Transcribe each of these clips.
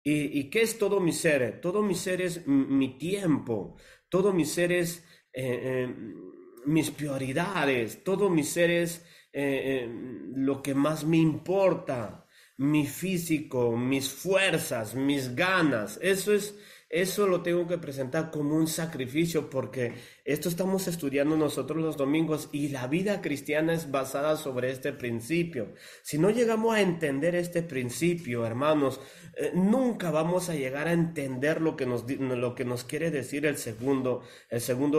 ¿Y qué es todo mi ser? Todo mi ser es mi tiempo, todo mi ser es mis prioridades, todo mi ser es lo que más me importa, mi físico, mis fuerzas, mis ganas. Eso lo tengo que presentar como un sacrificio porque esto estamos estudiando nosotros los domingos y la vida cristiana es basada sobre este principio. Si no llegamos a entender este principio, hermanos, nunca vamos a llegar a entender lo que nos quiere decir el segundo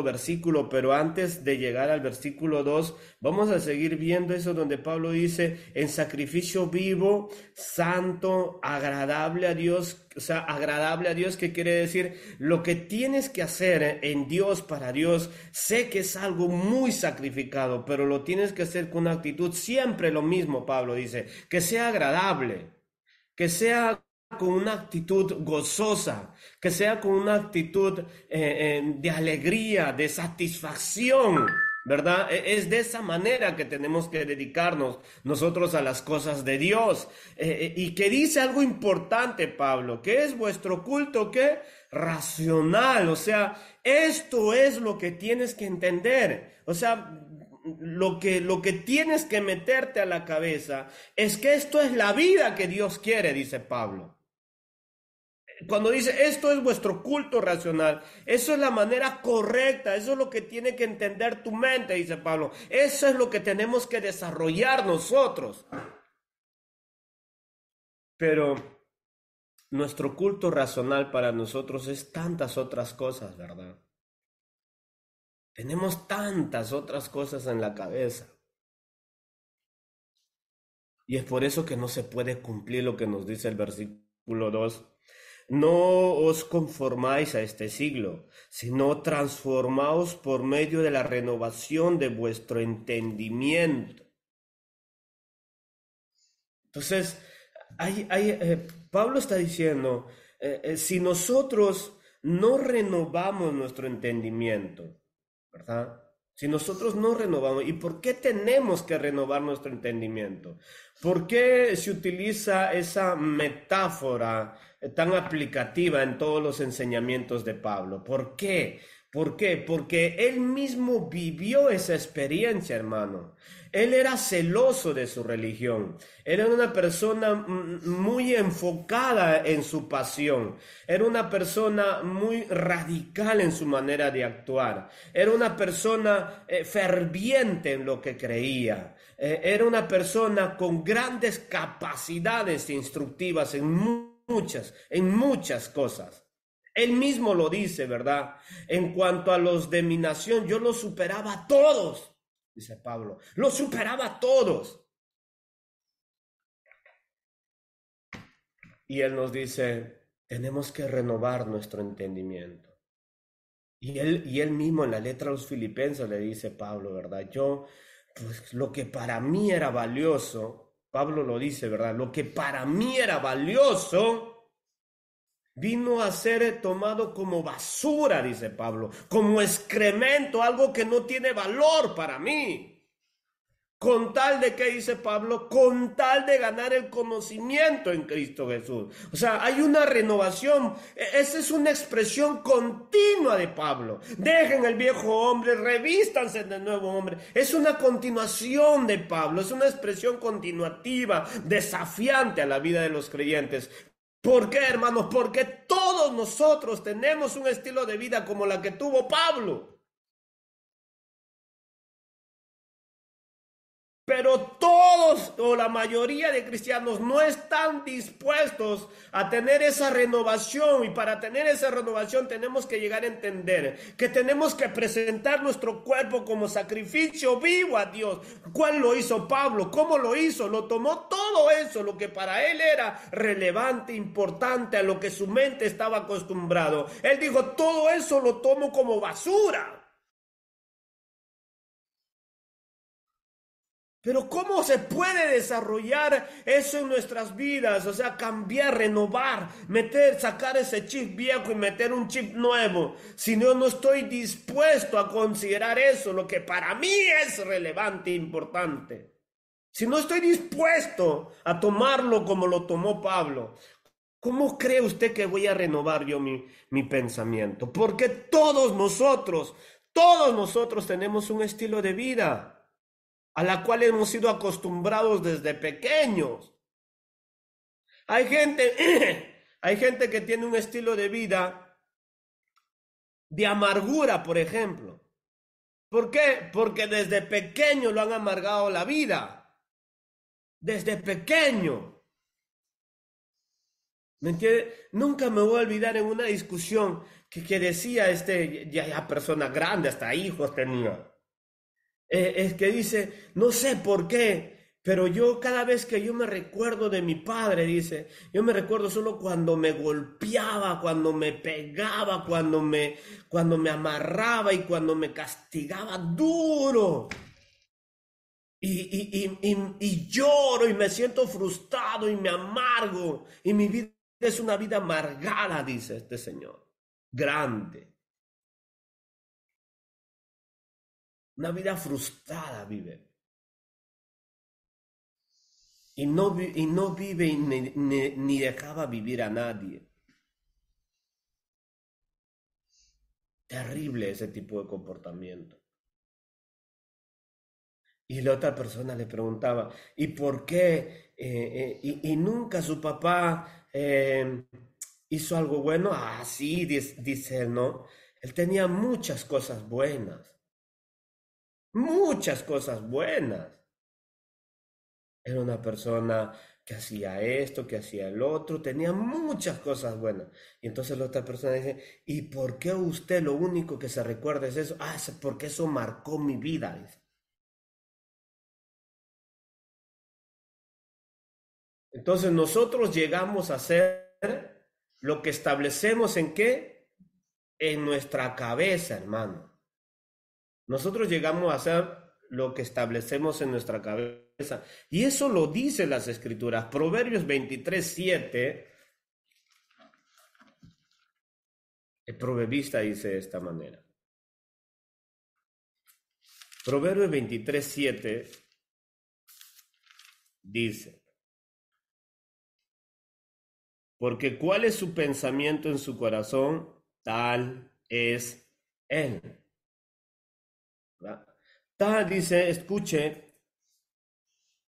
versículo. Pero antes de llegar al versículo 2, vamos a seguir viendo eso donde Pablo dice, en sacrificio vivo, santo, agradable a Dios. O sea, agradable a Dios, ¿qué quiere decir? Lo que tienes que hacer en Dios, para Dios, sé que es algo muy sacrificado, pero lo tienes que hacer con una actitud, siempre lo mismo, Pablo dice, que sea agradable, que sea con una actitud gozosa, que sea con una actitud de alegría, de satisfacción, ¿verdad? Es de esa manera que tenemos que dedicarnos nosotros a las cosas de Dios. Y que dice algo importante, Pablo, que es vuestro culto, ¿qué? Racional, o sea, esto es lo que tienes que entender, o sea, lo que tienes que meterte a la cabeza es que esto es la vida que Dios quiere, dice Pablo. Cuando dice esto es vuestro culto racional, eso es la manera correcta, eso es lo que tiene que entender tu mente, dice Pablo. Eso es lo que tenemos que desarrollar nosotros. Pero nuestro culto racional para nosotros es tantas otras cosas, ¿verdad? Tenemos tantas otras cosas en la cabeza. Y es por eso que no se puede cumplir lo que nos dice el versículo 2. No os conformáis a este siglo, sino transformaos por medio de la renovación de vuestro entendimiento. Entonces, Pablo está diciendo, si nosotros no renovamos nuestro entendimiento, ¿verdad? Si nosotros no renovamos, ¿y por qué tenemos que renovar nuestro entendimiento? ¿Por qué se utiliza esa metáfora tan aplicativa en todos los enseñamientos de Pablo? ¿Por qué? ¿Por qué? Porque él mismo vivió esa experiencia, hermano. Él era celoso de su religión. Era una persona muy enfocada en su pasión. Era una persona muy radical en su manera de actuar. Era una persona ferviente en lo que creía. Era una persona con grandes capacidades instructivas en muchas cosas. Él mismo lo dice, ¿verdad? En cuanto a los de mi nación, yo los superaba a todos, dice Pablo. Los superaba a todos. Y él nos dice, tenemos que renovar nuestro entendimiento. Y él mismo en la letra a los Filipenses le dice, Pablo, ¿verdad? Pues lo que para mí era valioso, Pablo lo dice, ¿verdad? Lo que para mí era valioso vino a ser tomado como basura, dice Pablo, como excremento, algo que no tiene valor para mí. Con tal de, ¿qué dice Pablo? Con tal de ganar el conocimiento en Cristo Jesús. O sea, hay una renovación. Esa es una expresión continua de Pablo. Dejen el viejo hombre, revístanse del nuevo hombre. Es una continuación de Pablo. Es una expresión continuativa, desafiante a la vida de los creyentes. ¿Por qué, hermanos? Porque todos nosotros tenemos un estilo de vida como la que tuvo Pablo. Pero todos o la mayoría de cristianos no están dispuestos a tener esa renovación, y para tener esa renovación tenemos que llegar a entender que tenemos que presentar nuestro cuerpo como sacrificio vivo a Dios. ¿Cuál lo hizo Pablo? ¿Cómo lo hizo? Lo tomó todo eso, lo que para él era relevante, importante, a lo que su mente estaba acostumbrado. Él dijo, todo eso lo tomo como basura. Pero ¿cómo se puede desarrollar eso en nuestras vidas? O sea, cambiar, renovar, sacar ese chip viejo y meter un chip nuevo. Si yo no estoy dispuesto a considerar eso, lo que para mí es relevante e importante. Si no estoy dispuesto a tomarlo como lo tomó Pablo, ¿Cómo cree usted que voy a renovar yo mi pensamiento? Porque todos nosotros tenemos un estilo de vida a la cual hemos sido acostumbrados desde pequeños. Hay gente, hay gente que tiene un estilo de vida de amargura, por ejemplo. ¿Por qué? Porque desde pequeño lo han amargado la vida. Desde pequeño. ¿Me entiendes? Nunca me voy a olvidar en una discusión que decía ya persona grande, hasta hijos tenía. Es que dice, no sé por qué, pero yo cada vez que yo me recuerdo de mi padre, dice, yo me recuerdo solo cuando me golpeaba, cuando me pegaba, cuando me amarraba y cuando me castigaba duro. Y lloro y me siento frustrado y me amargo. Y mi vida es una vida amargada, dice este señor. Grande. Una vida frustrada vive. Y no vive ni dejaba vivir a nadie. Terrible ese tipo de comportamiento. Y la otra persona le preguntaba, ¿y por qué? Y nunca su papá hizo algo bueno. Ah, sí, dice él, ¿no? Él tenía muchas cosas buenas. Era una persona que hacía esto, que hacía el otro, tenía muchas cosas buenas. Y entonces la otra persona dice, ¿y por qué usted lo único que se recuerda es eso? Ah, es porque eso marcó mi vida, dice. Entonces nosotros llegamos a ser lo que establecemos en qué? En nuestra cabeza, hermano. Nosotros llegamos a ser lo que establecemos en nuestra cabeza. Y eso lo dicen las escrituras. Proverbios 23:7, el proverbista dice de esta manera. Proverbios 23:7 dice, porque cuál es su pensamiento en su corazón, tal es él. ¿Verdad? Tal dice, escuche,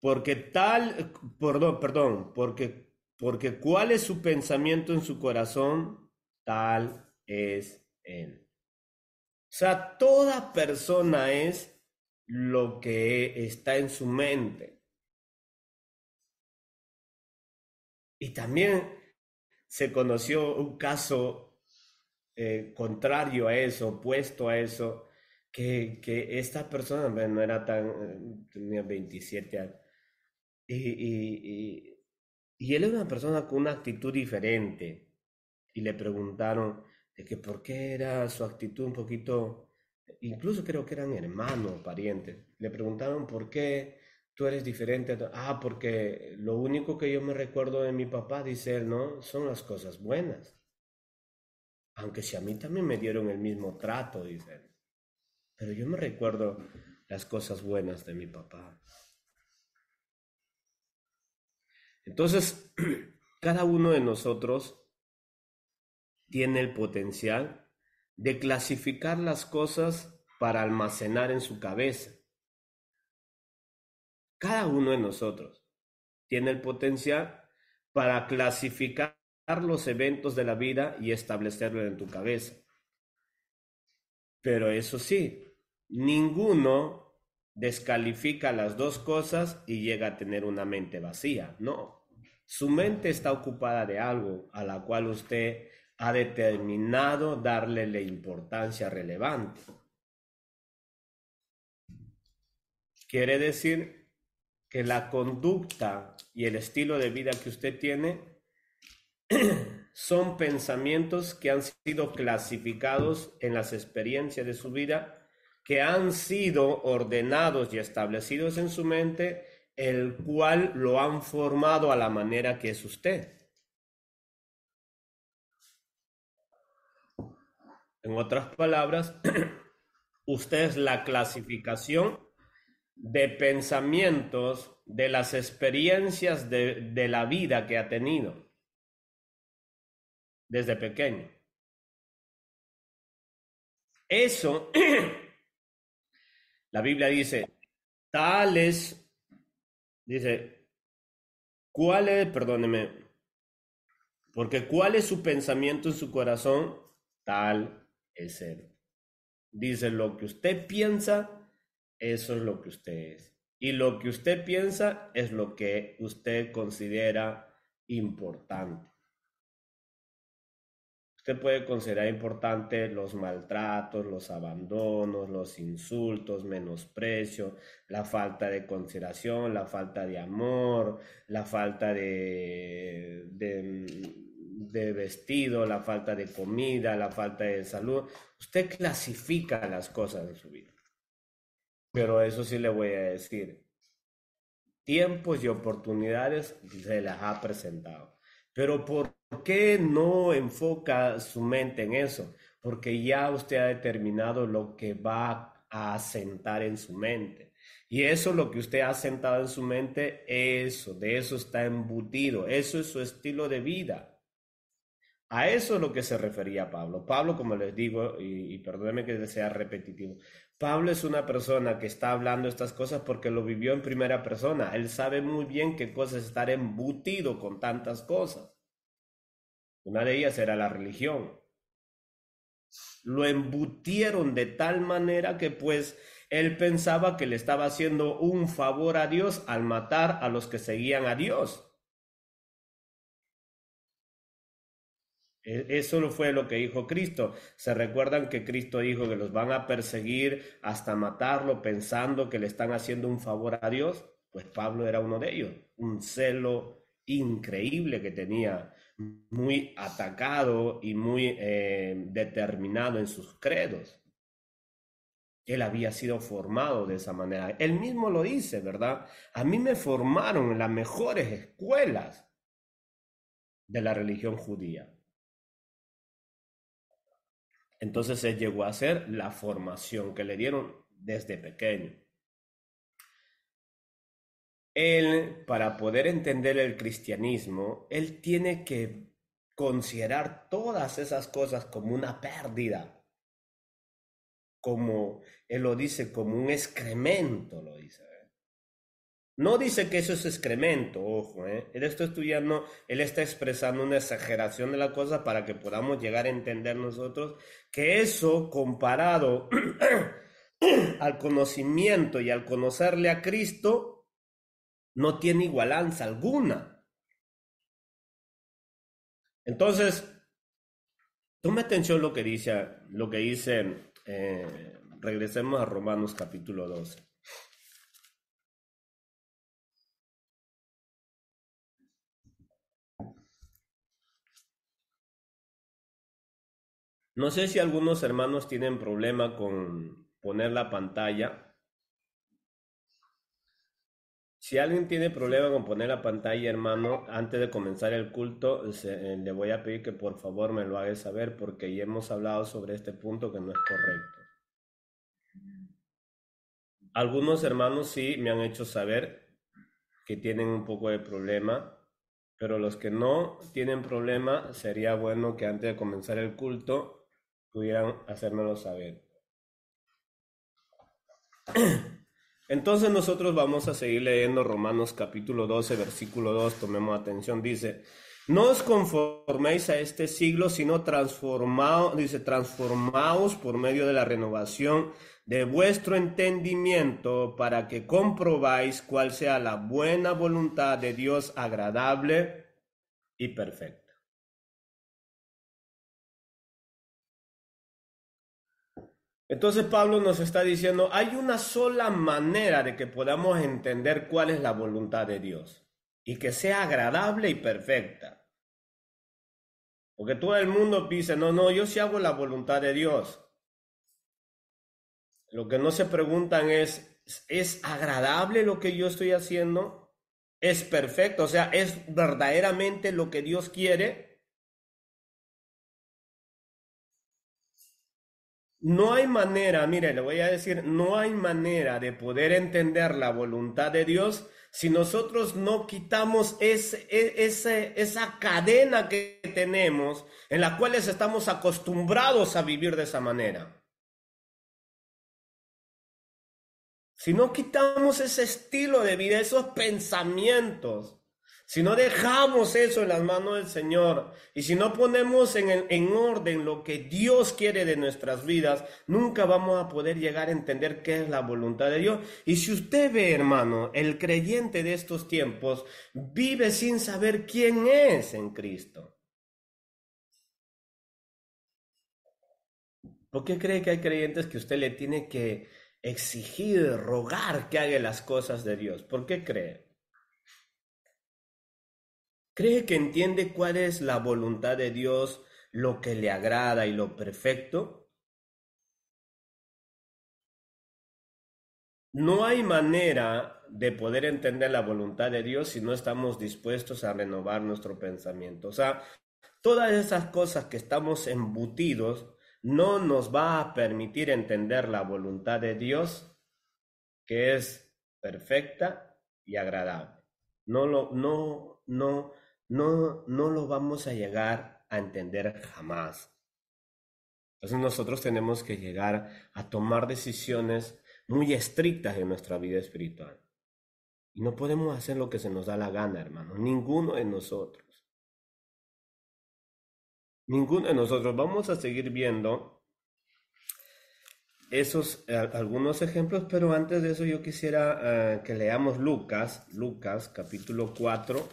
porque tal, perdón, porque cuál es su pensamiento en su corazón, tal es él. O sea, toda persona es lo que está en su mente. Y también se conoció un caso contrario a eso, opuesto a eso, que esta persona bueno, no era tenía 27 años, y, y él era una persona con una actitud diferente, y le preguntaron de que por qué era su actitud un poquito, incluso creo que eran hermanos, parientes, le preguntaron por qué tú eres diferente. Ah, porque lo único que yo me recuerdo de mi papá, dice él, ¿no? Son las cosas buenas. Aunque si a mí también me dieron el mismo trato, dice él. Pero yo me recuerdo las cosas buenas de mi papá. Entonces, cada uno de nosotros tiene el potencial de clasificar las cosas para almacenar en su cabeza. Cada uno de nosotros tiene el potencial para clasificar los eventos de la vida y establecerlo en tu cabeza. Pero eso sí, ninguno descalifica las dos cosas y llega a tener una mente vacía. No, su mente está ocupada de algo a la cual usted ha determinado darle la importancia relevante. Quiere decir que la conducta y el estilo de vida que usted tiene son pensamientos que han sido clasificados en las experiencias de su vida, que han sido ordenados y establecidos en su mente, el cual lo han formado a la manera que es usted. En otras palabras, usted es la clasificación de pensamientos de las experiencias de la vida que ha tenido. desde pequeño. Eso, la Biblia dice, tales, dice, ¿cuál es, perdóneme, porque cuál es su pensamiento en su corazón? Tal es él. Dice, lo que usted piensa, eso es lo que usted es. Y lo que usted piensa es lo que usted considera importante. Usted puede considerar importante los maltratos, los abandonos, los insultos, menosprecio, la falta de consideración, la falta de amor, la falta de vestido, la falta de comida, la falta de salud. Usted clasifica las cosas en su vida. Pero eso sí le voy a decir, tiempos y oportunidades se las ha presentado. Pero ¿por qué no enfoca su mente en eso? Porque ya usted ha determinado lo que va a asentar en su mente. Y eso, lo que usted ha asentado en su mente, eso, de eso está embutido. Eso es su estilo de vida. A eso es lo que se refería Pablo. Pablo, como les digo, y perdónenme que sea repetitivo, Pablo es una persona que está hablando estas cosas porque lo vivió en primera persona. Él sabe muy bien qué cosa es estar embutido con tantas cosas. Una de ellas era la religión. Lo embutieron de tal manera que pues él pensaba que le estaba haciendo un favor a Dios al matar a los que seguían a Dios. Eso fue lo que dijo Cristo. ¿Se recuerdan que Cristo dijo que los van a perseguir hasta matarlo pensando que le están haciendo un favor a Dios? Pues Pablo era uno de ellos. Un celo increíble que tenía, muy atacado y muy determinado en sus credos. Él había sido formado de esa manera. Él mismo lo dice, ¿verdad? A mí me formaron en las mejores escuelas de la religión judía. Entonces él llegó a hacer la formación que le dieron desde pequeño. Él, para poder entender el cristianismo, él tiene que considerar todas esas cosas como una pérdida, como él lo dice, como un excremento, lo dice. No dice que eso es excremento, ojo, Él está estudiando, él está expresando una exageración de la cosa para que podamos llegar a entender nosotros que eso comparado al conocimiento y al conocerle a Cristo no tiene igualanza alguna. Entonces, tome atención lo que dice, regresemos a Romanos capítulo 12. No sé si algunos hermanos tienen problema con poner la pantalla. Si alguien tiene problema con poner la pantalla, hermano, antes de comenzar el culto, le voy a pedir que por favor me lo haga saber porque ya hemos hablado sobre este punto que no es correcto. Algunos hermanos sí me han hecho saber que tienen un poco de problema, pero los que no tienen problema, sería bueno que antes de comenzar el culto pudieran hacérmelo saber. Entonces nosotros vamos a seguir leyendo Romanos capítulo 12, versículo 2, tomemos atención, dice, no os conforméis a este siglo, sino transformaos por medio de la renovación de vuestro entendimiento para que comprobáis cuál sea la buena voluntad de Dios agradable y perfecta. Entonces Pablo nos está diciendo, hay una sola manera de que podamos entender cuál es la voluntad de Dios y que sea agradable y perfecta. Porque todo el mundo dice, no, yo sí hago la voluntad de Dios. Lo que no se preguntan ¿es agradable lo que yo estoy haciendo? ¿Es perfecto? O sea, ¿es verdaderamente lo que Dios quiere? No hay manera, mire, le voy a decir, no hay manera de poder entender la voluntad de Dios si nosotros no quitamos esa cadena que tenemos en la cual estamos acostumbrados a vivir de esa manera. Si no quitamos ese estilo de vida, esos pensamientos, si no dejamos eso en las manos del Señor y si no ponemos en orden lo que Dios quiere de nuestras vidas, nunca vamos a poder llegar a entender qué es la voluntad de Dios. Y si usted ve, hermano, el creyente de estos tiempos vive sin saber quién es en Cristo. ¿Por qué cree que hay creyentes que usted le tiene que exigir, rogar que haga las cosas de Dios? ¿Por qué cree? ¿Cree que entiende cuál es la voluntad de Dios, lo que le agrada y lo perfecto? No hay manera de poder entender la voluntad de Dios si no estamos dispuestos a renovar nuestro pensamiento. O sea, todas esas cosas que estamos embutidos no nos va a permitir entender la voluntad de Dios, que es perfecta y agradable. No lo vamos a llegar a entender jamás. Entonces nosotros tenemos que llegar a tomar decisiones muy estrictas en nuestra vida espiritual. Y no podemos hacer lo que se nos da la gana, hermano. Ninguno de nosotros. Ninguno de nosotros. Vamos a seguir viendo esos algunos ejemplos, pero antes de eso yo quisiera que leamos Lucas capítulo 4.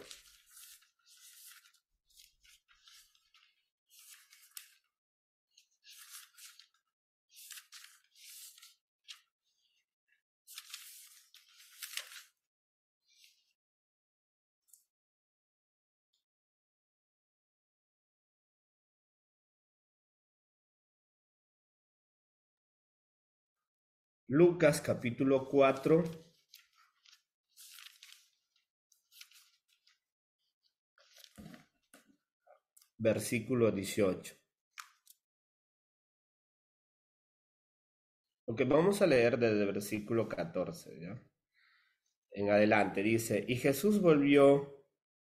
Lucas capítulo 4, versículo 18. Porque vamos a leer desde el versículo 14, ¿ya? En adelante dice, y Jesús volvió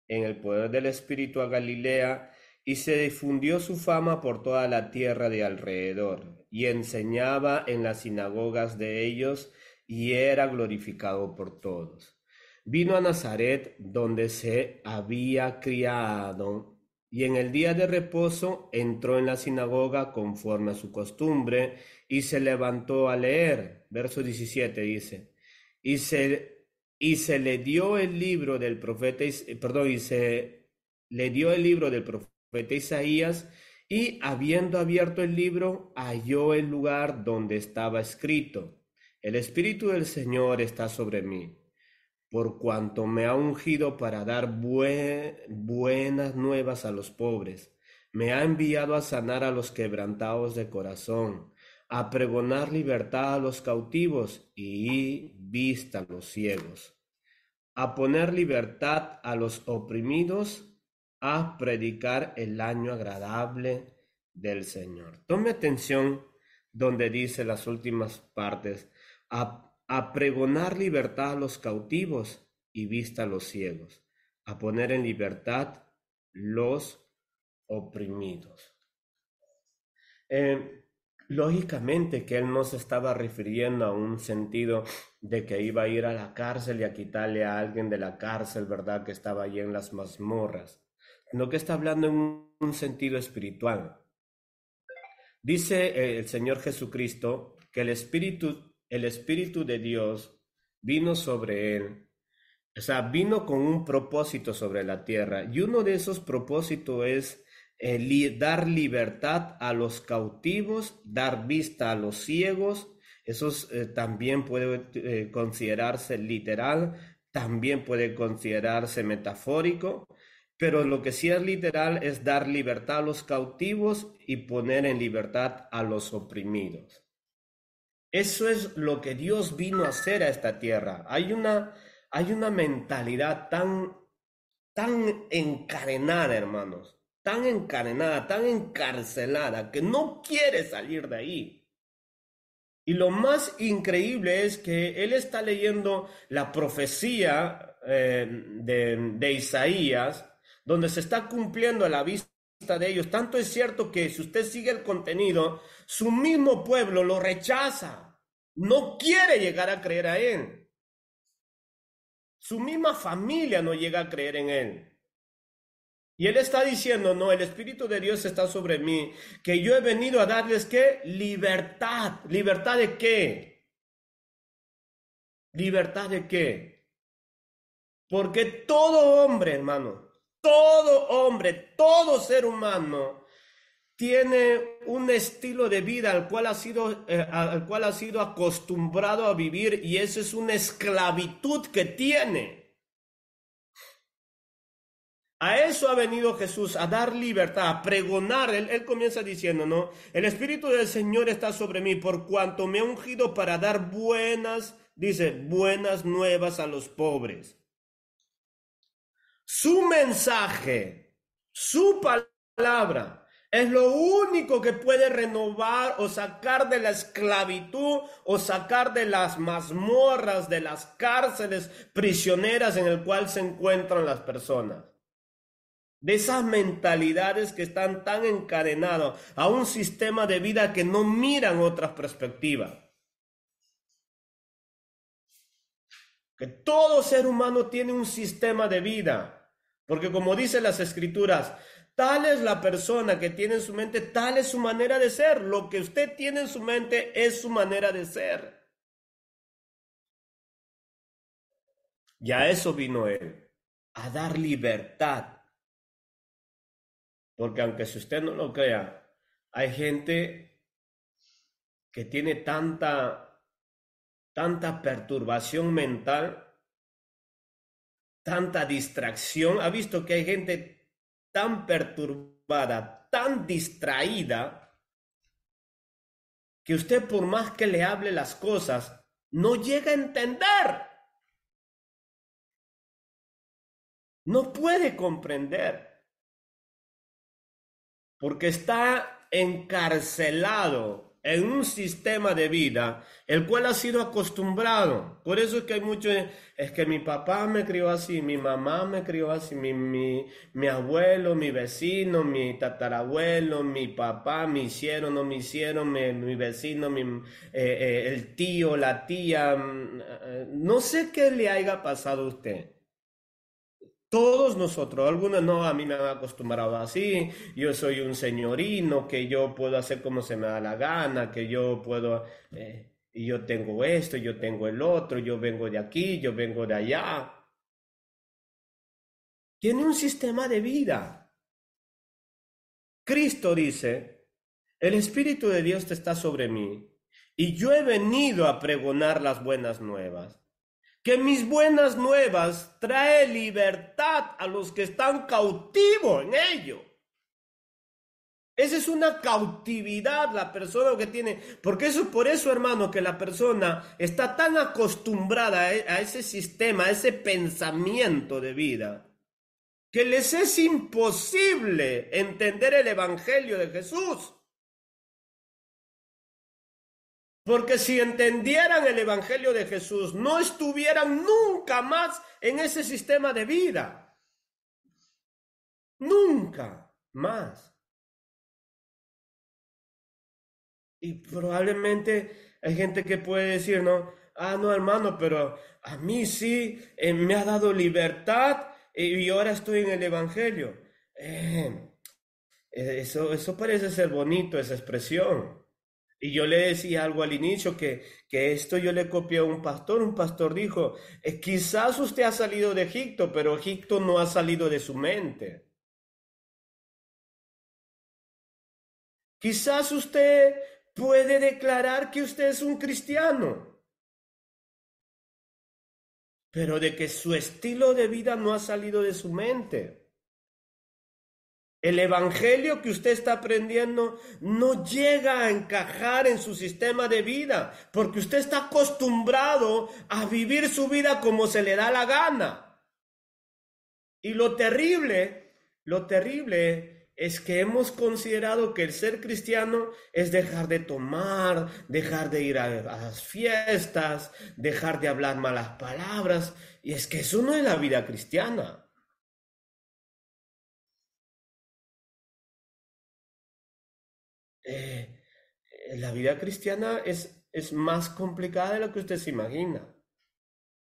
en el poder del Espíritu a Galilea, y se difundió su fama por toda la tierra de alrededor, y enseñaba en las sinagogas de ellos, y era glorificado por todos. Vino a Nazaret, donde se había criado, y en el día de reposo entró en la sinagoga conforme a su costumbre, y se levantó a leer. Verso 17 dice, y se le dio el libro del profeta, perdón, y se le dio el libro del profeta Isaías, y habiendo abierto el libro, halló el lugar donde estaba escrito, el Espíritu del Señor está sobre mí, por cuanto me ha ungido para dar buenas nuevas a los pobres, me ha enviado a sanar a los quebrantados de corazón, a pregonar libertad a los cautivos y vista a los ciegos, a poner libertad a los oprimidos, a predicar el año agradable del Señor. Tome atención donde dice las últimas partes, a pregonar libertad a los cautivos y vista a los ciegos, a poner en libertad los oprimidos. Lógicamente que él no se estaba refiriendo a un sentido de que iba a ir a la cárcel y a quitarle a alguien de la cárcel, ¿verdad? Que estaba allí en las mazmorras, sino que está hablando en un sentido espiritual. Dice el Señor Jesucristo que el Espíritu de Dios vino sobre él, o sea, vino con un propósito sobre la tierra, y uno de esos propósitos es dar libertad a los cautivos, dar vista a los ciegos. Eso también puede considerarse literal, también puede considerarse metafórico, pero lo que sí es literal es dar libertad a los cautivos y poner en libertad a los oprimidos. Eso es lo que Dios vino a hacer a esta tierra. Hay una mentalidad tan encadenada, hermanos, tan encadenada, tan encarcelada, que no quiere salir de ahí. Y lo más increíble es que él está leyendo la profecía de Isaías, donde se está cumpliendo a la vista de ellos. Tanto es cierto que si usted sigue el contenido, su mismo pueblo lo rechaza, no quiere llegar a creer a él. Su misma familia no llega a creer en él. Y él está diciendo, no, el Espíritu de Dios está sobre mí, que yo he venido a darles, ¿qué? Libertad. ¿Libertad de qué? ¿Libertad de qué? Porque todo hombre, hermano, todo hombre, todo ser humano tiene un estilo de vida al cual ha sido acostumbrado a vivir, y eso es una esclavitud que tiene. A eso ha venido Jesús, a dar libertad, a pregonar. Él comienza diciendo, ¿no? El Espíritu del Señor está sobre mí, por cuanto me ha ungido para dar buenas nuevas a los pobres. Su mensaje, su palabra, es lo único que puede renovar o sacar de la esclavitud o sacar de las mazmorras, de las cárceles prisioneras en el cual se encuentran las personas. De esas mentalidades que están tan encadenadas a un sistema de vida que no miran otras perspectivas. Que todo ser humano tiene un sistema de vida, porque como dicen las Escrituras, tal es la persona que tiene en su mente, tal es su manera de ser. Lo que usted tiene en su mente es su manera de ser. Y a eso vino él, a dar libertad. Porque aunque si usted no lo crea, hay gente que tiene tanta perturbación mental, tanta distracción. Ha visto que hay gente tan perturbada, tan distraída, que usted por más que le hable las cosas, no llega a entender. No puede comprender. Porque está encarcelado en un sistema de vida el cual ha sido acostumbrado. Por eso es que hay mucho, es que mi papá me crió así, mi mamá me crió así, mi abuelo, mi vecino, mi tatarabuelo, mi papá, me hicieron, no me hicieron, mi vecino, el tío, la tía, no sé qué le haya pasado a usted. Todos nosotros, algunos no, a mí me han acostumbrado así, yo soy un señorino, que yo puedo hacer como se me da la gana, que yo puedo, y yo tengo esto, yo tengo el otro, yo vengo de aquí, yo vengo de allá. Tiene un sistema de vida. Cristo dice, el Espíritu de Dios está sobre mí, y yo he venido a pregonar las buenas nuevas. Que mis buenas nuevas trae libertad a los que están cautivos en ello. Esa es una cautividad la persona que tiene, porque por eso, hermano, que la persona está tan acostumbrada a ese sistema, a ese pensamiento de vida, que les es imposible entender el Evangelio de Jesús. Porque si entendieran el Evangelio de Jesús, no estuvieran nunca más en ese sistema de vida. Nunca más. Y probablemente hay gente que puede decir, no, no, hermano, pero a mí sí me ha dado libertad y ahora estoy en el Evangelio. Eso parece ser bonito, esa expresión. Y yo le decía algo al inicio, que esto yo le copié a un pastor dijo, quizás usted ha salido de Egipto, pero Egipto no ha salido de su mente. Quizás usted puede declarar que usted es un cristiano, pero de que su estilo de vida no ha salido de su mente. El evangelio que usted está aprendiendo no llega a encajar en su sistema de vida, porque usted está acostumbrado a vivir su vida como se le da la gana. Y lo terrible es que hemos considerado que el ser cristiano es dejar de tomar, dejar de ir a las fiestas, dejar de hablar malas palabras, y es que eso no es la vida cristiana. Eh, la vida cristiana es más complicada de lo que usted se imagina.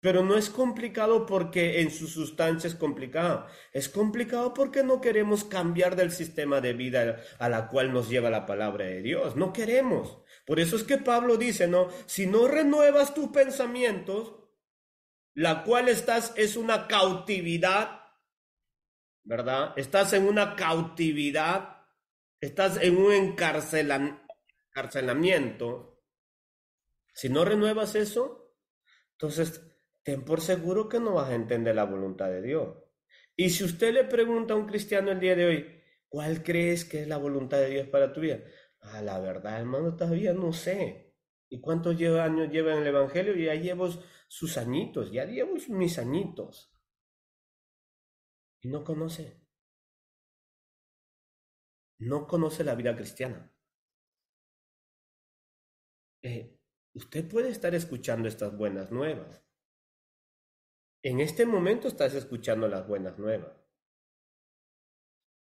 Pero no es complicado porque en su sustancia es complicado. Es complicado porque no queremos cambiar del sistema de vida a la cual nos lleva la palabra de Dios. No queremos. Por eso es que Pablo dice, ¿no? Si no renuevas tus pensamientos, la cual estás es una cautividad, ¿verdad? Estás en una cautividad, estás en un encarcelamiento. Si no renuevas eso, entonces ten por seguro que no vas a entender la voluntad de Dios. Y si usted le pregunta a un cristiano el día de hoy, ¿cuál crees que es la voluntad de Dios para tu vida? Ah, la verdad, hermano, todavía no sé. ¿Y cuántos años lleva en el Evangelio? Ya llevo sus añitos, ya llevo mis añitos. Y no conoce la vida cristiana. Usted puede estar escuchando estas buenas nuevas. En este momento estás escuchando las buenas nuevas.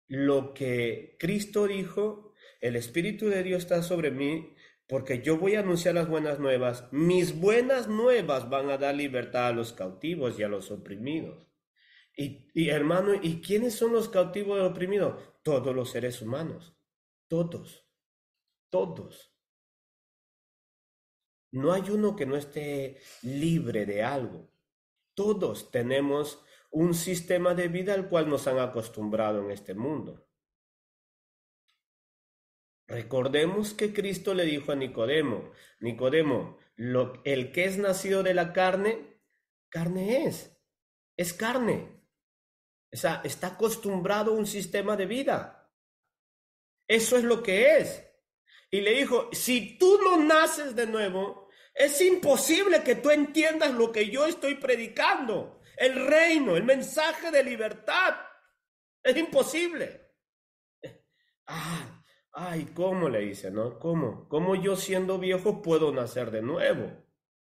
Lo que Cristo dijo, el Espíritu de Dios está sobre mí porque yo voy a anunciar las buenas nuevas. Mis buenas nuevas van a dar libertad a los cautivos y a los oprimidos. Y hermano, ¿y quiénes son los cautivos y oprimidos? Todos los seres humanos. Todos. Todos. No hay uno que no esté libre de algo. Todos tenemos un sistema de vida al cual nos han acostumbrado en este mundo. Recordemos que Cristo le dijo a Nicodemo, Nicodemo, el que es nacido de la carne, carne es carne. O sea, está acostumbrado a un sistema de vida. Eso es lo que es. Y le dijo, si tú no naces de nuevo, es imposible que tú entiendas lo que yo estoy predicando. El reino, el mensaje de libertad. Es imposible. Ay, ¿cómo le dice, no? ¿Cómo? ¿Cómo yo siendo viejo puedo nacer de nuevo?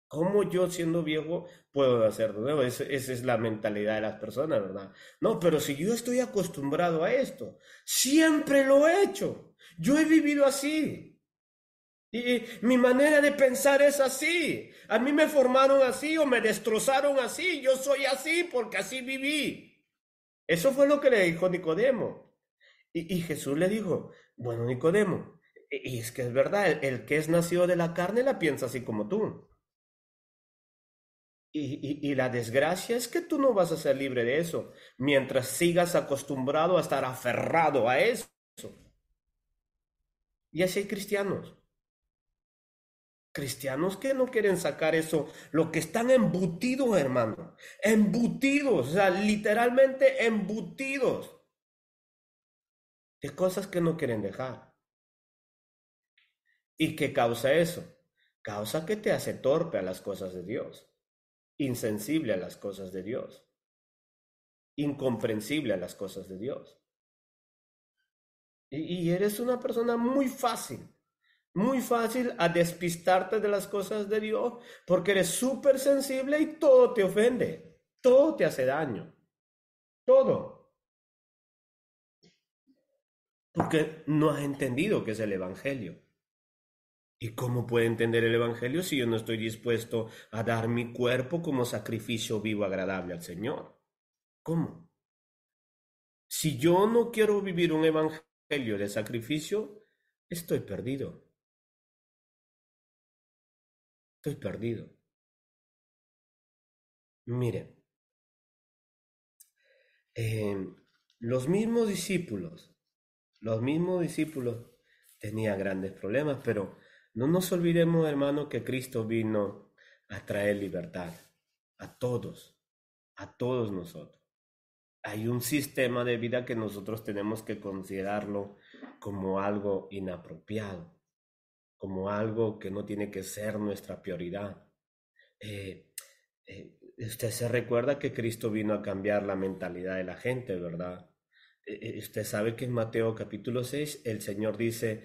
¿Cómo yo siendo viejo puedo nacer de nuevo? Esa es la mentalidad de las personas, ¿verdad? No, pero si yo estoy acostumbrado a esto, siempre lo he hecho. Yo he vivido así. Y mi manera de pensar es así. A mí me formaron así o me destrozaron así. Yo soy así porque así viví. Eso fue lo que le dijo Nicodemo. Y Jesús le dijo, bueno, Nicodemo, y es que es verdad, el que es nacido de la carne la piensa así como tú. Y la desgracia es que tú no vas a ser libre de eso mientras sigas acostumbrado a estar aferrado a eso. Y así hay cristianos. Cristianos que no quieren sacar eso, lo que están embutidos, hermano. Embutidos, o sea, literalmente embutidos de cosas que no quieren dejar. ¿Y qué causa eso? Causa que te hace torpe a las cosas de Dios, insensible a las cosas de Dios, incomprensible a las cosas de Dios. Y eres una persona muy fácil a despistarte de las cosas de Dios porque eres súper sensible y todo te ofende, todo te hace daño, todo. Porque no has entendido qué es el Evangelio. ¿Y cómo puedo entender el Evangelio si yo no estoy dispuesto a dar mi cuerpo como sacrificio vivo agradable al Señor? ¿Cómo? Si yo no quiero vivir un Evangelio de sacrificio, estoy perdido. Estoy perdido. Miren, eh, los mismos discípulos, los mismos discípulos tenían grandes problemas, pero no nos olvidemos, hermano, que Cristo vino a traer libertad a todos nosotros. Hay un sistema de vida que nosotros tenemos que considerarlo como algo inapropiado, como algo que no tiene que ser nuestra prioridad. Eh, Usted se recuerda que Cristo vino a cambiar la mentalidad de la gente, ¿verdad? Usted sabe que en Mateo capítulo 6 el Señor dice,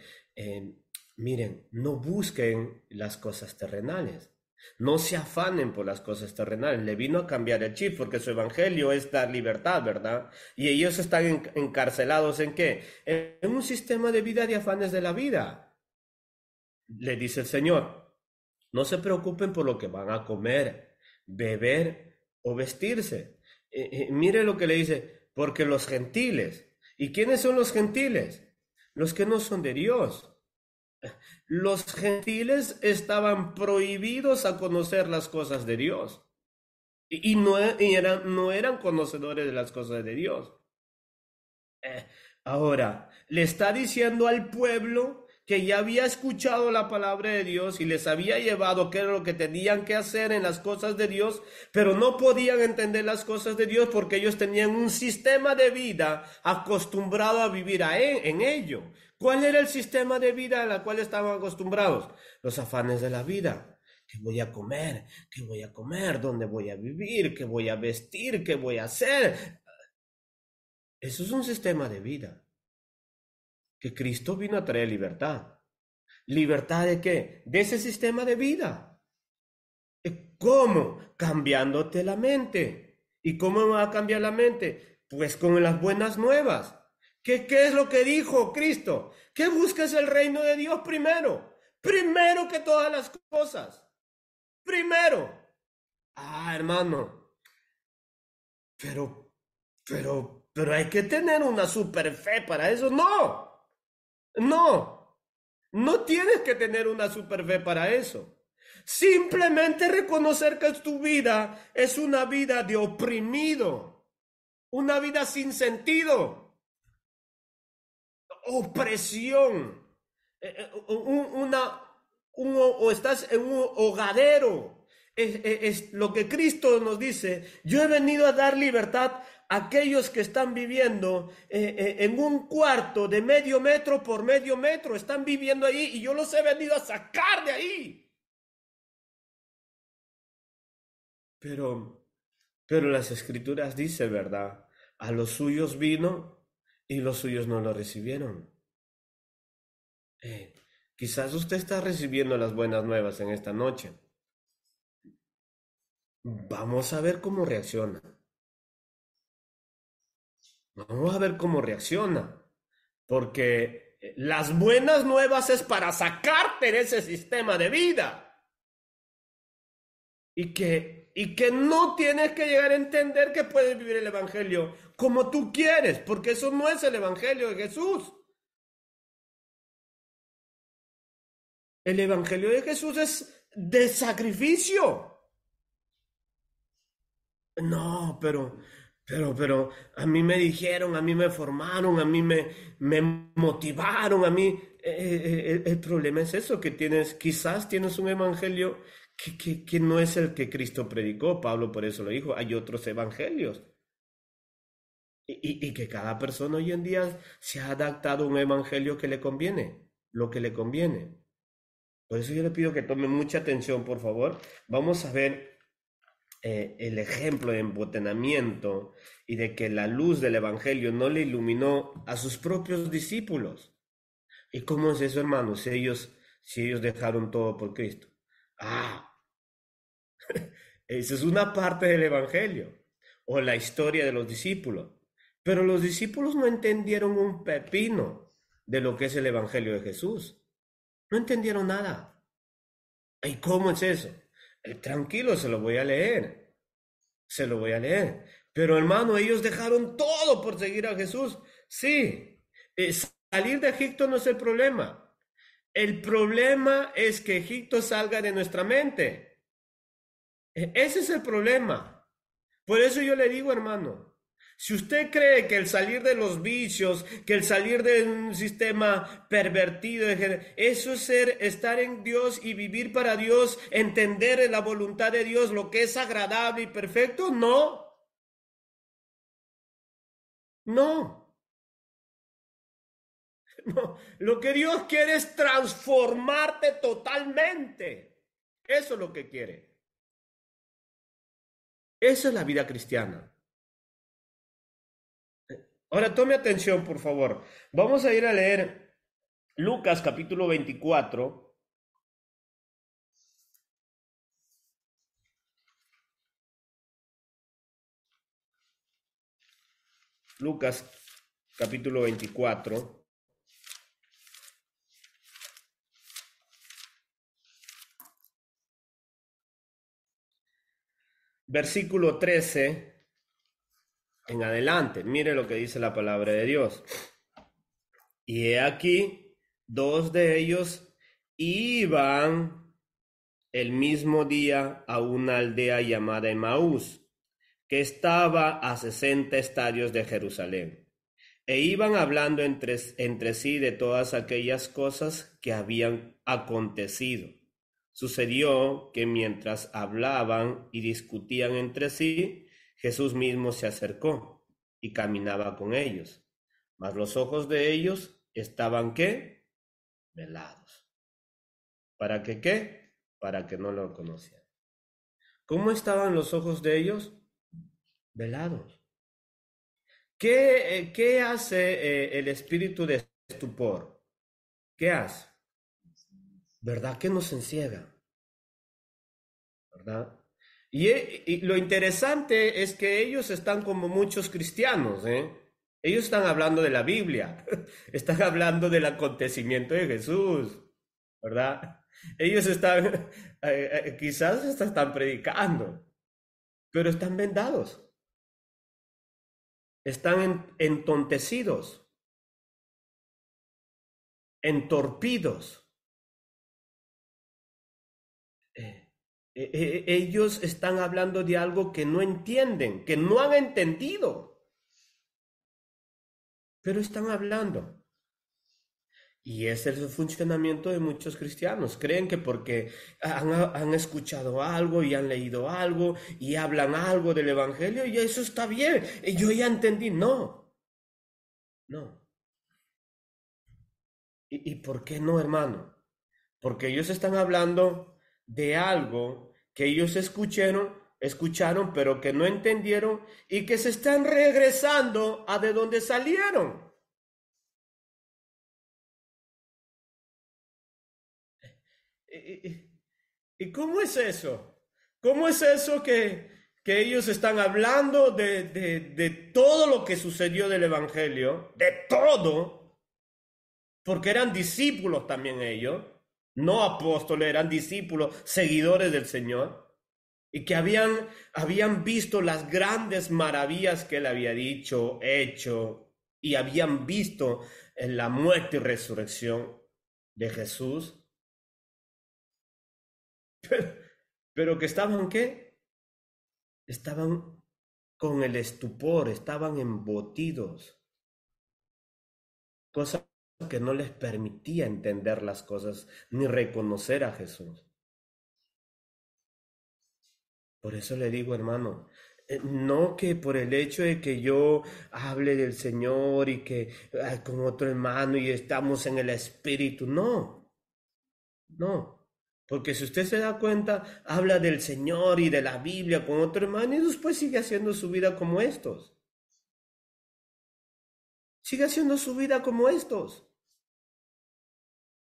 miren, no busquen las cosas terrenales, no se afanen por las cosas terrenales. Le vino a cambiar el chip porque su evangelio es dar libertad, ¿verdad? Y ellos están encarcelados ¿en qué? En un sistema de vida de afanes de la vida. Le dice el Señor, no se preocupen por lo que van a comer, beber o vestirse. Mire lo que le dice, porque los gentiles, ¿y quiénes son los gentiles? Los que no son de Dios. Los gentiles estaban prohibidos a conocer las cosas de Dios y no eran conocedores de las cosas de Dios. Eh, Ahora, le está diciendo al pueblo que ya había escuchado la palabra de Dios y les había llevado qué era lo que tenían que hacer en las cosas de Dios, pero no podían entender las cosas de Dios porque ellos tenían un sistema de vida acostumbrado a vivir en ello. ¿Cuál era el sistema de vida al cual estaban acostumbrados? Los afanes de la vida. ¿Qué voy a comer? ¿Qué voy a comer? ¿Dónde voy a vivir? ¿Qué voy a vestir? ¿Qué voy a hacer? Eso es un sistema de vida. Que Cristo vino a traer libertad. ¿Libertad de qué? De ese sistema de vida. ¿Cómo? Cambiándote la mente. ¿Y cómo va a cambiar la mente? Pues con las buenas nuevas. ¿Qué es lo que dijo Cristo? Que busques el reino de Dios primero. Primero que todas las cosas. Primero. Hermano. Pero hay que tener una super fe para eso. No. No. No tienes que tener una super fe para eso. Simplemente reconocer que tu vida es una vida de oprimido, una vida sin sentido, opresión, o estás en un hogadero. Es lo que Cristo nos dice. Yo he venido a dar libertad a aquellos que están viviendo en un cuarto de medio metro por medio metro. Están viviendo ahí y yo los he venido a sacar de ahí. Pero, pero las escrituras dicen, ¿verdad? A los suyos vino y los suyos no lo recibieron. Eh, Quizás usted está recibiendo las buenas nuevas en esta noche. Vamos a ver cómo reacciona. Vamos a ver cómo reacciona. Porque las buenas nuevas es para sacarte de ese sistema de vida. Y que no tienes que llegar a entender que puedes vivir el Evangelio como tú quieres, porque eso no es el Evangelio de Jesús. El Evangelio de Jesús es de sacrificio. No, pero, a mí me dijeron, a mí me formaron, a mí me motivaron, a mí. El problema es eso, que quizás tienes un evangelio que no es el que Cristo predicó. Pablo por eso lo dijo, hay otros evangelios. Y que cada persona hoy en día se ha adaptado a un evangelio que le conviene, lo que le conviene. Por eso yo le pido que tome mucha atención, por favor. Vamos a ver el ejemplo de embotenamiento y de que la luz del Evangelio no le iluminó a sus propios discípulos. ¿Y cómo es eso, hermanos? Si ellos dejaron todo por Cristo. Ah, esa es una parte del Evangelio o la historia de los discípulos. Pero los discípulos no entendieron un pepino de lo que es el Evangelio de Jesús. No entendieron nada. ¿Y cómo es eso? Tranquilo, se lo voy a leer. Se lo voy a leer. Pero hermano, ellos dejaron todo por seguir a Jesús. Sí, salir de Egipto no es el problema. El problema es que Egipto salga de nuestra mente. Ese es el problema. Por eso yo le digo, hermano, si usted cree que el salir de los vicios, que el salir de un sistema pervertido, eso es estar en Dios y vivir para Dios, entender la voluntad de Dios, lo que es agradable y perfecto, no. No, no. Lo que Dios quiere es transformarte totalmente. Eso es lo que quiere. Esa es la vida cristiana. Ahora tome atención, por favor. Vamos a ir a leer Lucas capítulo 24. Lucas capítulo 24. Versículo 13 en adelante. Mire lo que dice la palabra de Dios. Y he aquí, dos de ellos iban el mismo día a una aldea llamada Emaús, que estaba a 60 estadios de Jerusalén, e iban hablando entre sí de todas aquellas cosas que habían acontecido. Sucedió que mientras hablaban y discutían entre sí, Jesús mismo se acercó y caminaba con ellos. Mas los ojos de ellos estaban, ¿qué? Velados. ¿Para qué qué? Para que no lo conocieran. ¿Cómo estaban los ojos de ellos? Velados. ¿Qué hace el espíritu de estupor? ¿Qué hace? ¿Verdad que nos enciega? ¿Verdad? Y lo interesante es que ellos están como muchos cristianos, ¿eh? Ellos están hablando de la Biblia, están hablando del acontecimiento de Jesús, ¿verdad? Ellos están, quizás hasta están predicando, pero están vendados, están entontecidos, entorpidos. Ellos están hablando de algo que no entienden, que no han entendido, pero están hablando. Y ese es el funcionamiento de muchos cristianos. Creen que porque han escuchado algo y han leído algo y hablan algo del Evangelio, y eso está bien. Y yo ya entendí. No, no. ¿Y por qué no, hermano? Porque ellos están hablando de algo que ellos escucharon, pero que no entendieron y que se están regresando a de donde salieron. ¿Y cómo es eso? ¿Cómo es eso que ellos están hablando de todo lo que sucedió del Evangelio? De todo, porque eran discípulos también ellos, no apóstoles, eran discípulos, seguidores del Señor, y que habían visto las grandes maravillas que él había dicho, hecho, y habían visto en la muerte y resurrección de Jesús, pero, pero que estaban, ¿qué? Estaban con el estupor, estaban embotidos, cosa que no les permitía entender las cosas ni reconocer a Jesús. Por eso le digo, hermano, no que por el hecho de que yo hable del Señor y que con otro hermano y estamos en el Espíritu, no, no. Porque si usted se da cuenta, habla del Señor y de la Biblia con otro hermano y después sigue haciendo su vida como estos. Sigue haciendo su vida como estos.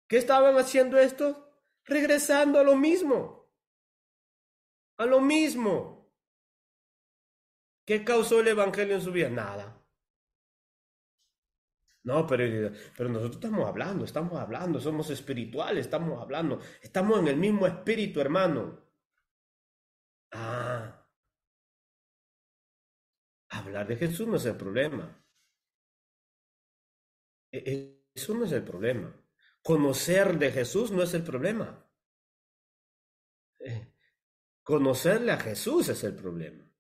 ¿Qué estaban haciendo estos? Regresando a lo mismo. A lo mismo. ¿Qué causó el Evangelio en su vida? Nada. No, pero nosotros estamos hablando, somos espirituales, estamos en el mismo espíritu, hermano. Ah, hablar de Jesús no es el problema. Eso no es el problema. Conocer de Jesús no es el problema. Eh, Conocerle a Jesús es el problema.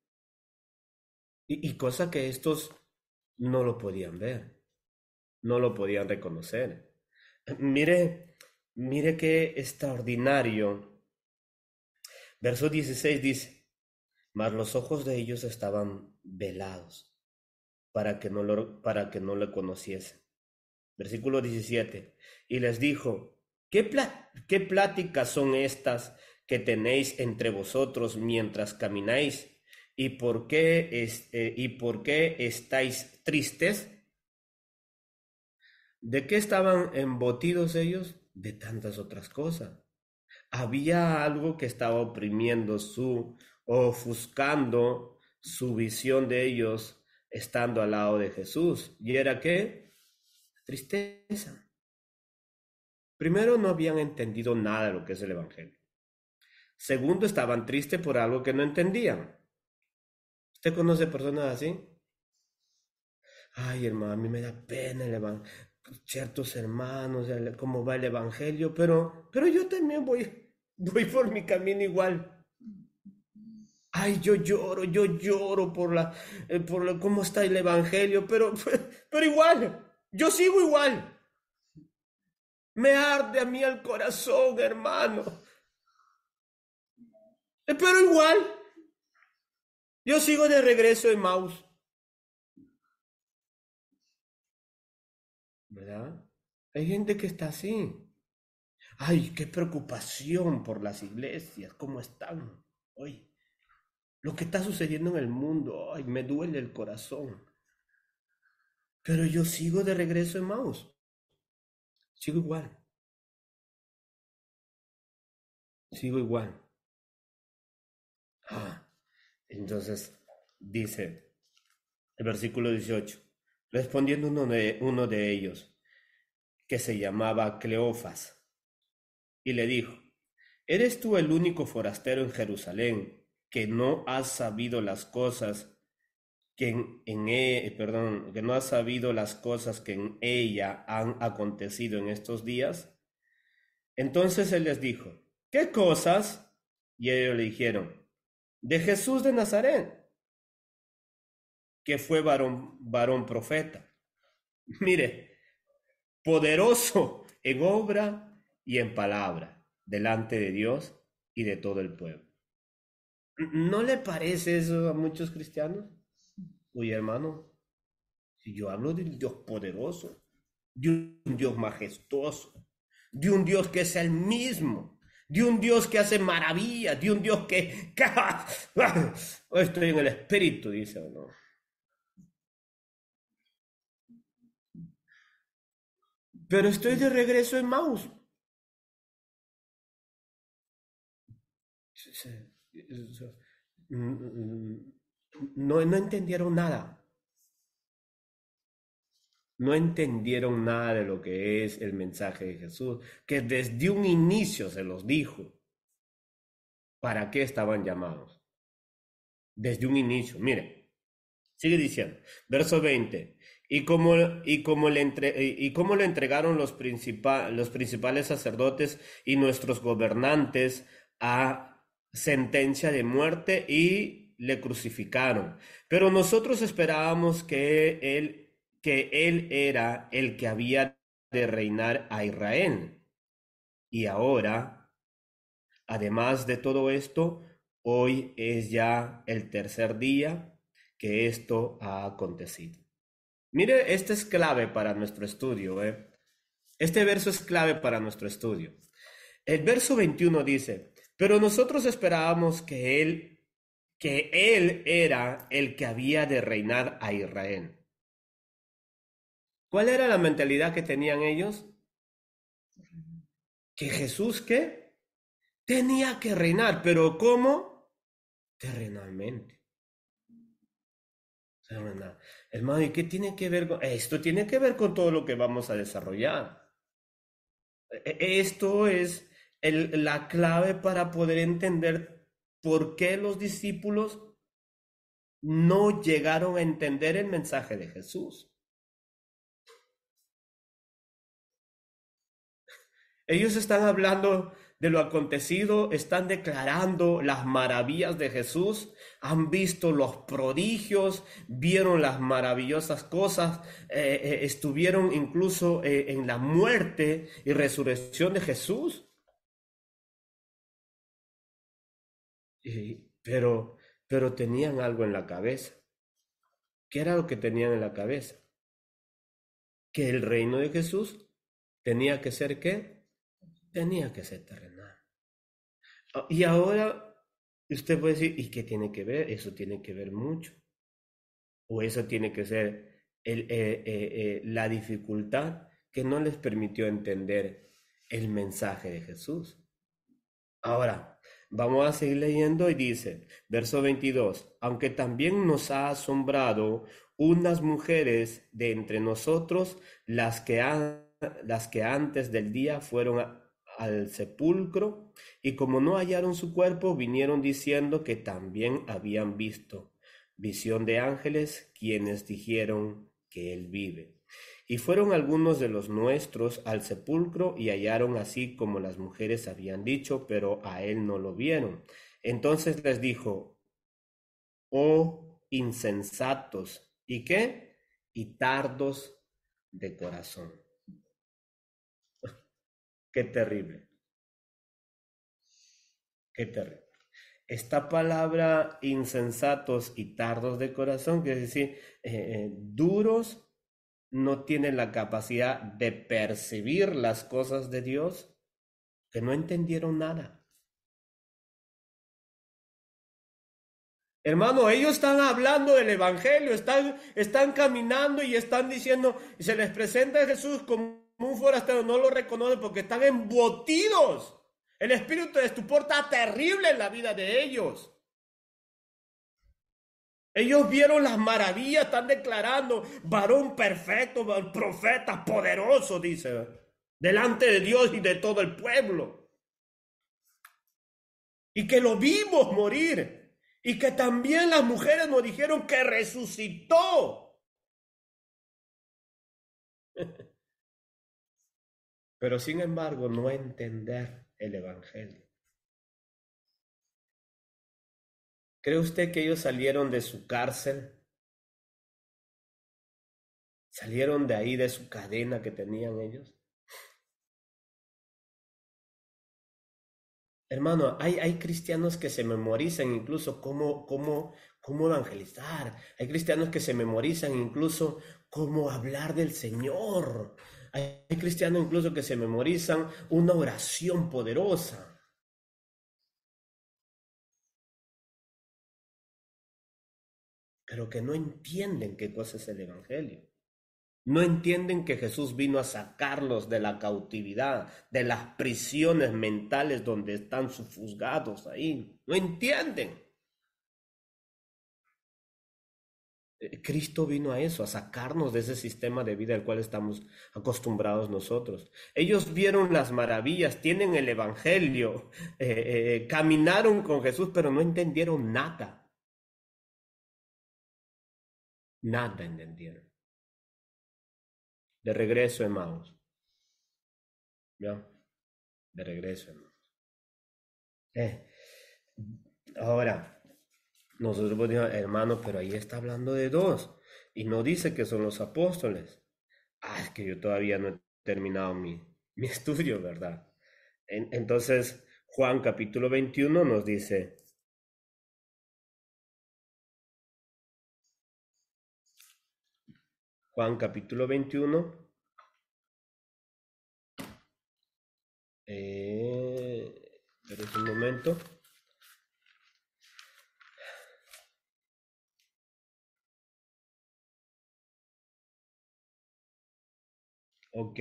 Y cosa que estos no lo podían ver, no lo podían reconocer. Mire qué extraordinario. Verso 16 dice, mas los ojos de ellos estaban velados para que no le conociesen. Versículo 17, y les dijo, ¿qué pláticas son estas que tenéis entre vosotros mientras camináis? ¿Y por qué estáis tristes? ¿De qué estaban embotidos ellos? De tantas otras cosas. Había algo que estaba oprimiendo ofuscando su visión de ellos estando al lado de Jesús. ¿Y era qué? Tristeza. Primero, no habían entendido nada de lo que es el Evangelio. Segundo, estaban tristes por algo que no entendían. ¿Usted conoce personas así? Ay, hermano, a mí me da pena ciertos hermanos, cómo va el Evangelio, pero yo también voy por mi camino igual. Ay, yo lloro por cómo está el Evangelio, pero igual, yo sigo igual. Me arde a mí el corazón, hermano. Pero igual, yo sigo de regreso en Maus, ¿verdad? Hay gente que está así. Ay, qué preocupación por las iglesias, cómo están hoy. Lo que está sucediendo en el mundo, ay, me duele el corazón. Pero yo sigo de regreso en Maus. Sigo igual, sigo igual. Ah, entonces dice el versículo 18, respondiendo uno de ellos, que se llamaba Cleofas, y le dijo, ¿eres tú el único forastero en Jerusalén que no has sabido las cosas que no has sabido las cosas que en ella han acontecido en estos días? Entonces él les dijo, ¿qué cosas? Y ellos le dijeron, de Jesús de Nazaret, que fue varón profeta. Mire, poderoso en obra y en palabra, delante de Dios y de todo el pueblo. ¿No le parece eso a muchos cristianos? Oye, hermano, si yo hablo de un Dios poderoso, de un Dios majestuoso, de un Dios que es el mismo, de un Dios que hace maravillas, de un Dios que... Estoy en el espíritu, dice o no. Pero estoy de regreso en Maus. No entendieron nada. No entendieron nada de lo que es el mensaje de Jesús, que desde un inicio se los dijo para qué estaban llamados. Desde un inicio, mire, sigue diciendo, verso 20, y cómo le entregaron los principales sacerdotes y nuestros gobernantes a sentencia de muerte y le crucificaron. Pero nosotros esperábamos que él era el que había de reinar a Israel. Y ahora, además de todo esto, hoy es ya el tercer día que esto ha acontecido. Mire, este es clave para nuestro estudio. Este verso es clave para nuestro estudio. El verso 21 dice, pero nosotros esperábamos que él era el que había de reinar a Israel. ¿Cuál era la mentalidad que tenían ellos? Que Jesús, ¿qué? Tenía que reinar, pero ¿cómo? Terrenalmente. Hermano, ¿y qué tiene que ver con esto? Tiene que ver con todo lo que vamos a desarrollar. Esto es la clave para poder entender por qué los discípulos no llegaron a entender el mensaje de Jesús. Ellos están hablando de lo acontecido, están declarando las maravillas de Jesús, han visto los prodigios, vieron las maravillosas cosas, estuvieron incluso en la muerte y resurrección de Jesús. Pero tenían algo en la cabeza. ¿Qué era lo que tenían en la cabeza? Que el reino de Jesús tenía que ser ¿qué? Tenía que ser terrenal. Y ahora Y usted puede decir, ¿y qué tiene que ver? Eso tiene que ver mucho. O eso tiene que ser la dificultad que no les permitió entender el mensaje de Jesús. Ahora, vamos a seguir leyendo y dice, verso 22, aunque también nos ha asombrado unas mujeres de entre nosotros, las que antes del día fueron al sepulcro, y como no hallaron su cuerpo, vinieron diciendo que también habían visto visión de ángeles, quienes dijeron que él vive. Y fueron algunos de los nuestros al sepulcro y hallaron así como las mujeres habían dicho, pero a él no lo vieron. Entonces les dijo, oh insensatos, ¿y qué? Y tardos de corazón. Qué terrible, qué terrible. Esta palabra insensatos y tardos de corazón quiere decir duros, no tienen la capacidad de percibir las cosas de Dios, que no entendieron nada. Hermano, ellos están hablando del Evangelio, están caminando y están diciendo, y se les presenta a Jesús como un forastero, no lo reconocen porque están embotidos. El espíritu de estupor está terrible en la vida de ellos. Ellos vieron las maravillas, están declarando, varón perfecto, profeta poderoso, dice, delante de Dios y de todo el pueblo. Y que lo vimos morir. Y que también las mujeres nos dijeron que resucitó. Pero sin embargo, no entender el Evangelio. ¿Cree usted que ellos salieron de su cárcel? ¿Salieron de ahí, de su cadena que tenían ellos? Hermano, hay cristianos que se memorizan incluso cómo evangelizar. Hay cristianos que se memorizan incluso cómo hablar del Señor. Hay cristianos incluso que se memorizan una oración poderosa, pero que no entienden qué cosa es el Evangelio. No entienden que Jesús vino a sacarlos de la cautividad, de las prisiones mentales donde están sufusgados ahí. No entienden. Cristo vino a eso, a sacarnos de ese sistema de vida al cual estamos acostumbrados nosotros. Ellos vieron las maravillas, tienen el Evangelio, caminaron con Jesús, pero no entendieron nada. Nada entendieron. De regreso, hermanos. ¿Ya? De regreso, hermanos. Eh, ahora, nosotros podemos decir, hermano, pero ahí está hablando de dos. Y no dice que son los apóstoles. Ah, es que yo todavía no he terminado mi estudio, ¿verdad? Entonces, Juan capítulo 21 nos dice, Juan capítulo 21, pero es un momento. Ok.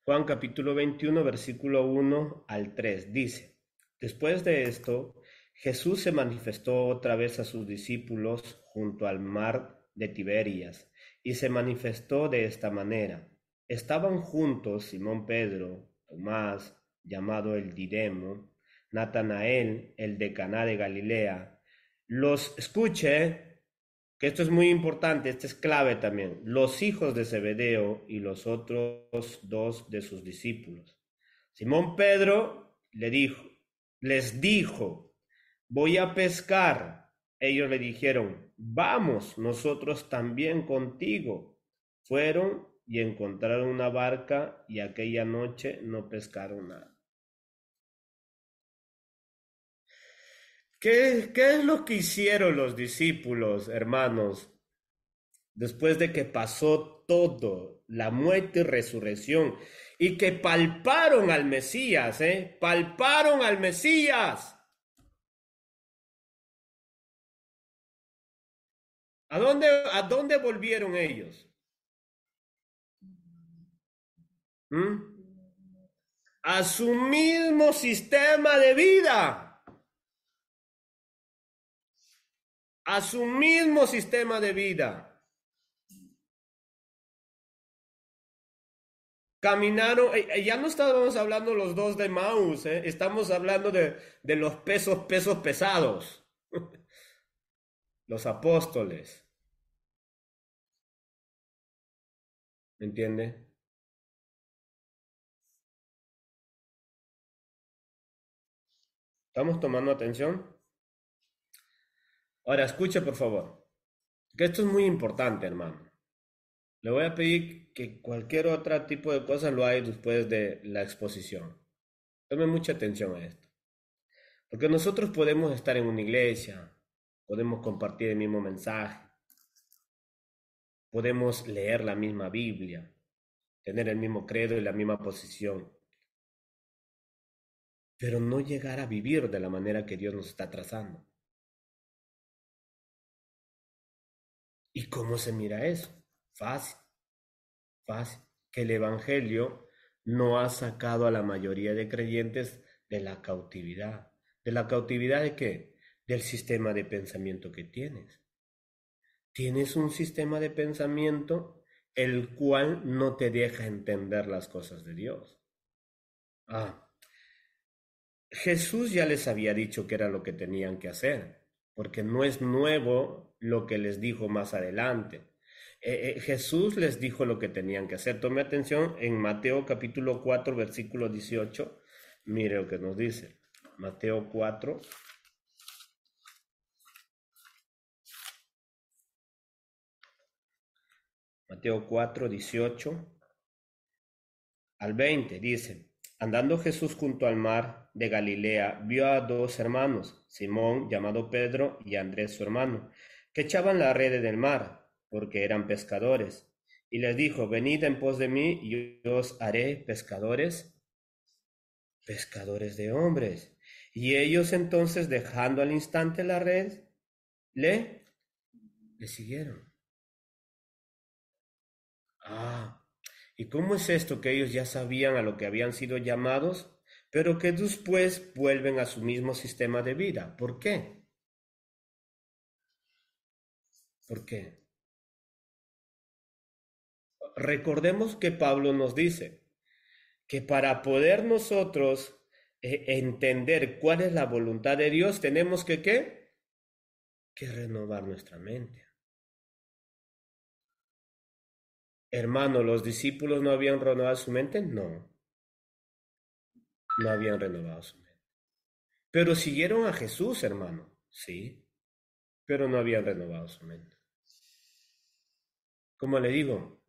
Juan capítulo 21, versículo 1 al 3 dice, después de esto, Jesús se manifestó otra vez a sus discípulos junto al mar de Tiberias, y se manifestó de esta manera. Estaban juntos Simón Pedro, Tomás, llamado el Didimo, Natanael, el de Caná de Galilea. Escuche, que esto es muy importante, esto es clave también, los hijos de Zebedeo y los otros dos de sus discípulos. Simón Pedro les dijo, voy a pescar. Ellos le dijeron, vamos, nosotros también contigo. Fueron y encontraron una barca y aquella noche no pescaron nada. ¿Qué es lo que hicieron los discípulos, hermanos, después de que pasó todo, la muerte y resurrección, y que palparon al Mesías, palparon al Mesías? a dónde volvieron ellos? ¿Mm? A su mismo sistema de vida, a su mismo sistema de vida. Caminaron, ya no estábamos hablando los dos de Maús, estamos hablando de los pesos pesados, los apóstoles, ¿me entiende? ¿Estamos tomando atención? Ahora escuche, por favor, que esto es muy importante, hermano. Le voy a pedir que cualquier otro tipo de cosa lo haga después de la exposición. Tome mucha atención a esto. Porque nosotros podemos estar en una iglesia, podemos compartir el mismo mensaje, podemos leer la misma Biblia, tener el mismo credo y la misma posición, pero no llegar a vivir de la manera que Dios nos está trazando. ¿Y cómo se mira eso? Fácil, fácil. Que el Evangelio no ha sacado a la mayoría de creyentes de la cautividad. ¿De la cautividad de qué? Del sistema de pensamiento que tienes. Tienes un sistema de pensamiento el cual no te deja entender las cosas de Dios. Ah, Jesús ya les había dicho que era lo que tenían que hacer, porque no es nuevo lo que les dijo más adelante. Jesús les dijo lo que tenían que hacer. Tome atención en Mateo capítulo 4, versículo 18. Mire lo que nos dice. Mateo 4. Mateo 4, 18 al 20 dice, andando Jesús junto al mar de Galilea, vio a dos hermanos, Simón, llamado Pedro, y Andrés su hermano, que echaban la red en el mar, porque eran pescadores. Y les dijo, venid en pos de mí, y yo os haré pescadores, pescadores de hombres. Y ellos entonces, dejando al instante la red, le, le siguieron. Ah, ¿y cómo es esto que ellos ya sabían a lo que habían sido llamados, pero que después vuelven a su mismo sistema de vida? ¿Por qué? ¿Por qué? Recordemos que Pablo nos dice que para poder nosotros entender cuál es la voluntad de Dios, tenemos que ¿qué? Que renovar nuestra mente. Hermano, ¿los discípulos no habían renovado su mente? No, no habían renovado su mente. Pero siguieron a Jesús, hermano, sí, pero no habían renovado su mente. Como le digo,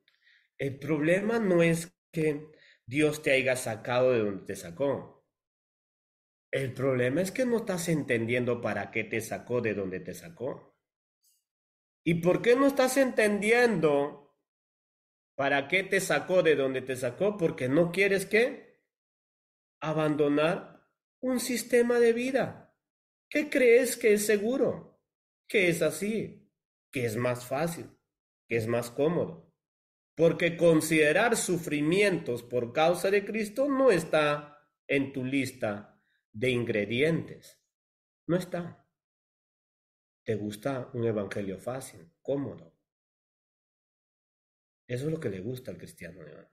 el problema no es que Dios te haya sacado de donde te sacó. El problema es que no estás entendiendo para qué te sacó de donde te sacó. ¿Y por qué no estás entendiendo para qué te sacó de donde te sacó? Porque no quieres que abandonar un sistema de vida. ¿Qué crees que es seguro? Que es así, que es más fácil, que es más cómodo. Porque considerar sufrimientos por causa de Cristo no está en tu lista de ingredientes. No está. Te gusta un evangelio fácil, cómodo. Eso es lo que le gusta al cristiano, ¿no?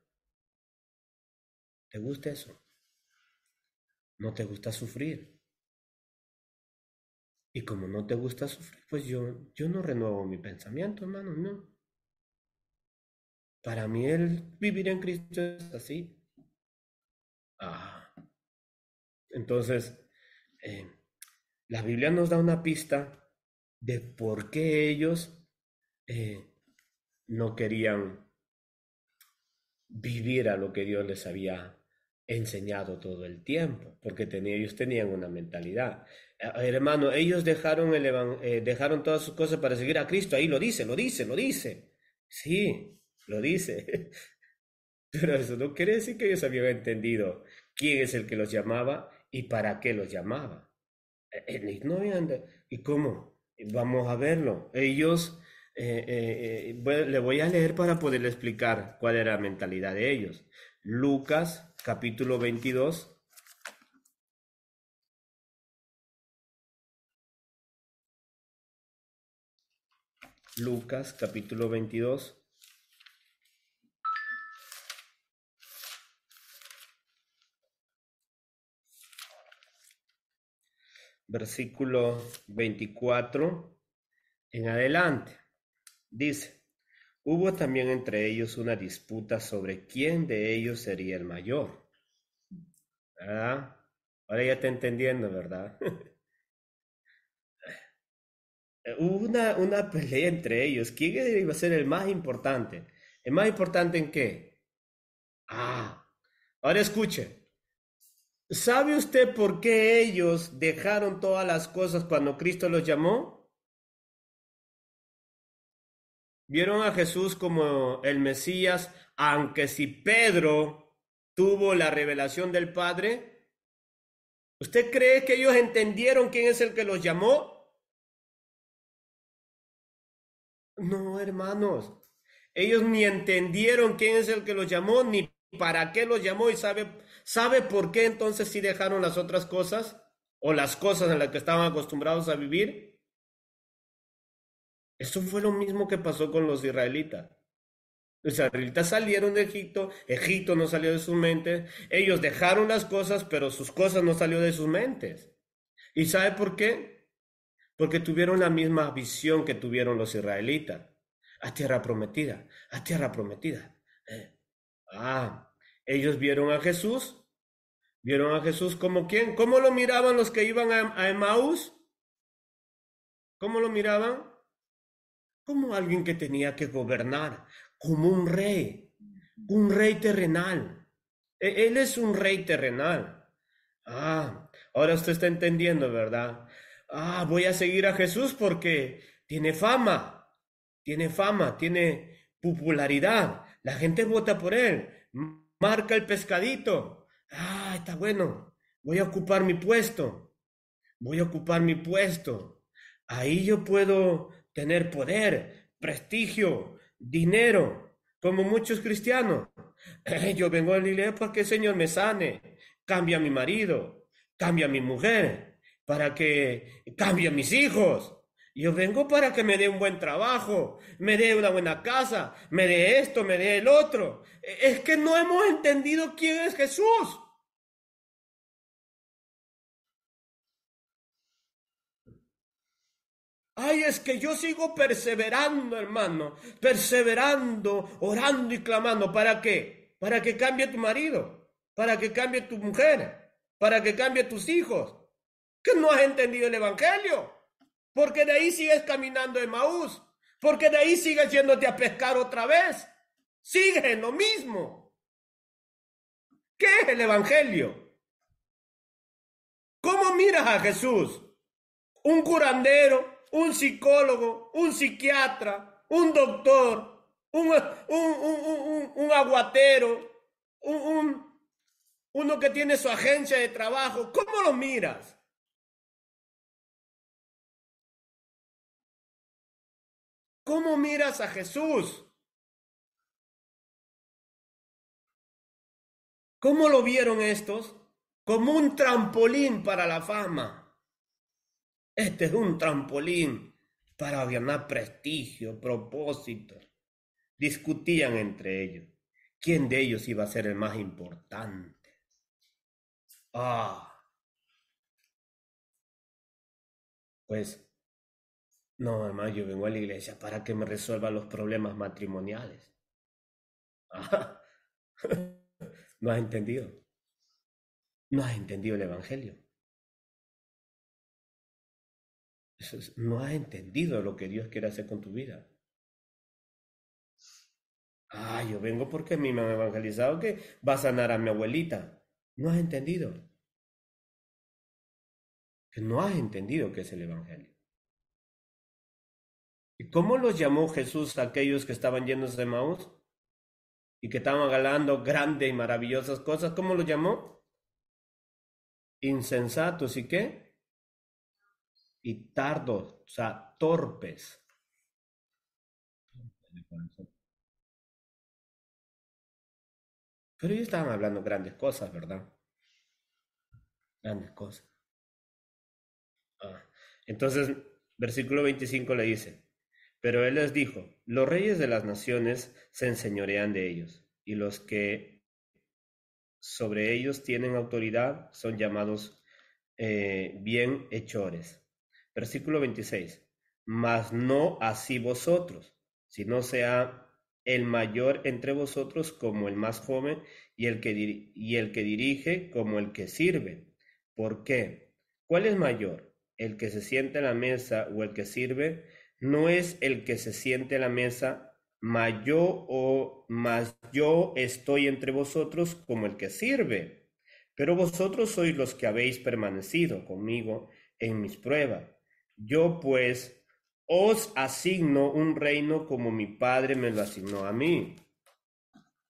¿Te gusta eso? No te gusta sufrir. Y como no te gusta sufrir, pues yo no renuevo mi pensamiento, hermano, no. Para mí el vivir en Cristo es así. Ah, entonces, eh, la Biblia nos da una pista de por qué ellos eh, no querían vivir a lo que Dios les había enseñado todo el tiempo, porque ellos tenían una mentalidad. Hermano, ellos dejaron todas sus cosas para seguir a Cristo, ahí lo dice, lo dice, lo dice. Sí, lo dice. Pero eso no quiere decir que ellos habían entendido quién es el que los llamaba y para qué los llamaba. No habían ¿y cómo? Vamos a verlo. Ellos Le voy a leer para poderle explicar cuál era la mentalidad de ellos. Lucas capítulo 22. Lucas capítulo 22. Versículo 24 en adelante. Dice, hubo también entre ellos una disputa sobre quién de ellos sería el mayor. ¿Verdad? Ahora ya está entendiendo, ¿verdad? Hubo una pelea entre ellos. ¿Quién iba a ser el más importante? ¿El más importante en qué? Ahora escuche. ¿Sabe usted por qué ellos dejaron todas las cosas cuando Cristo los llamó? Vieron a Jesús como el Mesías, aunque si Pedro tuvo la revelación del Padre. ¿Usted cree que ellos entendieron quién es el que los llamó? No, hermanos. Ellos ni entendieron quién es el que los llamó, ni para qué los llamó. ¿Y sabe por qué entonces sí dejaron las otras cosas? ¿O las cosas en las que estaban acostumbrados a vivir? Eso fue lo mismo que pasó con los israelitas. Los israelitas salieron de Egipto, Egipto no salió de sus mentes, ellos dejaron las cosas, pero sus cosas no salió de sus mentes. ¿Y sabe por qué? Porque tuvieron la misma visión que tuvieron los israelitas. A tierra prometida, a tierra prometida. Eh, Ellos vieron a Jesús como quién, ¿cómo lo miraban los que iban a Emaús? ¿Cómo lo miraban? Como alguien que tenía que gobernar, como un rey terrenal. Él es un rey terrenal. Ahora usted está entendiendo, ¿verdad? Voy a seguir a Jesús porque tiene fama, tiene popularidad. La gente vota por él, marca el pescadito. Está bueno. Voy a ocupar mi puesto. Voy a ocupar mi puesto. Ahí yo puedo tener poder, prestigio, dinero, como muchos cristianos. Yo vengo a la iglesia para que el Señor me sane, cambie a mi marido, cambie a mi mujer, para que cambie a mis hijos. Yo vengo para que me dé un buen trabajo, me dé una buena casa, me dé esto, me dé el otro. Es que no hemos entendido quién es Jesús. Es que yo sigo perseverando, hermano, perseverando, orando y clamando. ¿Para qué? Para que cambie tu marido, para que cambie tu mujer, para que cambie tus hijos. Que no has entendido el Evangelio. Porque de ahí sigues caminando en Maús. Porque de ahí sigues yéndote a pescar otra vez. Sigues en lo mismo. ¿Qué es el Evangelio? ¿Cómo miras a Jesús? Un curandero, un psicólogo, un psiquiatra, un doctor, un aguatero, uno que tiene su agencia de trabajo. ¿Cómo lo miras? ¿Cómo miras a Jesús? ¿Cómo lo vieron estos? Como un trampolín para la fama. Este es un trampolín para ganar prestigio, propósito. Discutían entre ellos quién de ellos iba a ser el más importante. Pues no, mamá, yo vengo a la iglesia para que me resuelva los problemas matrimoniales. Ah, no has entendido. No has entendido el evangelio. No has entendido lo que Dios quiere hacer con tu vida. Yo vengo porque a mí me han evangelizado que va a sanar a mi abuelita. No has entendido. Que no has entendido qué es el evangelio. ¿Y cómo los llamó Jesús a aquellos que estaban llenos de Maús y que estaban hablando grandes y maravillosas cosas? ¿Cómo los llamó? Insensatos y qué? Y tardos, o sea, torpes. Pero ellos estaban hablando grandes cosas, ¿verdad? Grandes cosas. Ah. Entonces, versículo 25 le dice, pero él les dijo, los reyes de las naciones se enseñorean de ellos, y los que sobre ellos tienen autoridad son llamados bienhechores. Versículo 26, mas no así vosotros, sino sea el mayor entre vosotros como el más joven y el que dirige como el que sirve. ¿Por qué? ¿Cuál es mayor? ¿El que se siente a la mesa o el que sirve? No es el que se siente a la mesa, mas yo estoy entre vosotros como el que sirve. Pero vosotros sois los que habéis permanecido conmigo en mis pruebas. Yo pues os asigno un reino como mi Padre me lo asignó a mí,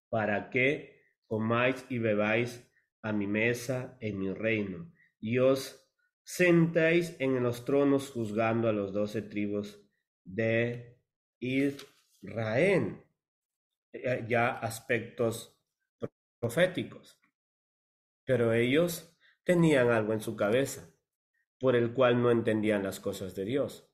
para que comáis y bebáis a mi mesa en mi reino, y os sentáis en los tronos juzgando a los 12 tribus de Israel. Ya aspectos proféticos, pero ellos tenían algo en su cabeza por el cual no entendían las cosas de Dios.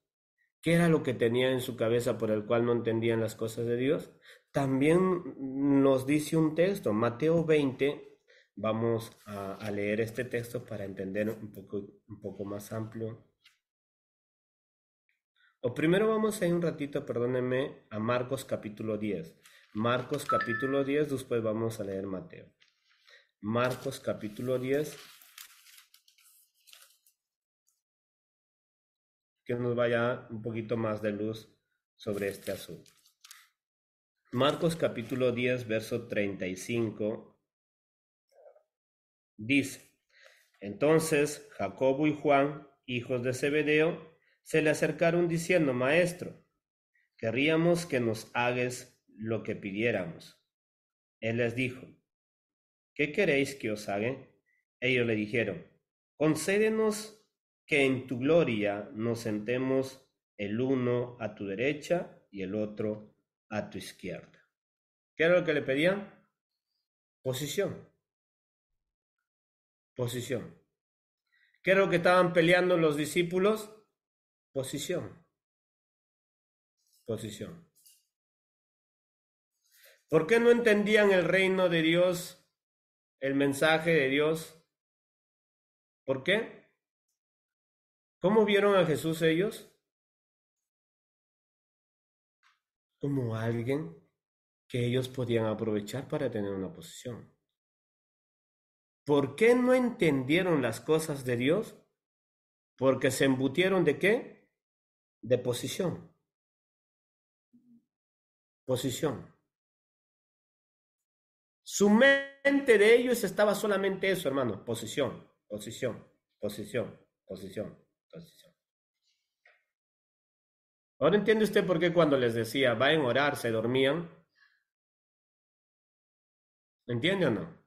¿Qué era lo que tenía en su cabeza por el cual no entendían las cosas de Dios? También nos dice un texto, Mateo 20, vamos a leer este texto para entender un poco más amplio. O primero vamos a ir un ratito, perdónenme, a Marcos capítulo 10. Marcos capítulo 10, después vamos a leer Mateo. Marcos capítulo 10, que nos vaya un poquito más de luz sobre este asunto. Marcos capítulo 10, verso 35, dice, entonces Jacobo y Juan, hijos de Zebedeo, se le acercaron diciendo, Maestro, querríamos que nos hagas lo que pidiéramos. Él les dijo, ¿qué queréis que os haga? Ellos le dijeron, concédenos que en tu gloria nos sentemos el uno a tu derecha y el otro a tu izquierda. ¿Qué era lo que le pedían? Posición, posición. ¿Qué era lo que estaban peleando los discípulos? Posición, posición. ¿Por qué no entendían el reino de Dios, el mensaje de Dios? ¿Por qué? ¿Cómo vieron a Jesús ellos? Como alguien que ellos podían aprovechar para tener una posición. ¿Por qué no entendieron las cosas de Dios? Porque se embutieron de qué? De posición. Posición. Su mente de ellos estaba solamente eso, hermano. Posición, posición, posición, posición, posición. Ahora entiende usted por qué cuando les decía, vayan a orar, se dormían. ¿Entiende o no?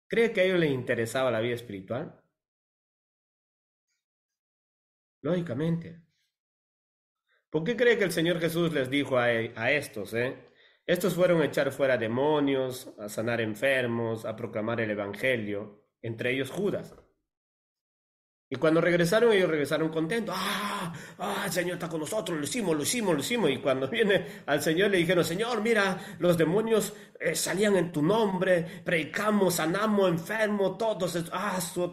¿Cree que a ellos les interesaba la vida espiritual? Lógicamente. ¿Por qué cree que el Señor Jesús les dijo a estos, Estos fueron a echar fuera demonios, a sanar enfermos, a proclamar el Evangelio, entre ellos Judas. Y cuando regresaron, ellos regresaron contentos. El Señor está con nosotros, lo hicimos, lo hicimos, lo hicimos. Y cuando viene al Señor le dijeron, Señor, mira, los demonios salían en tu nombre, predicamos, sanamos enfermos, todos.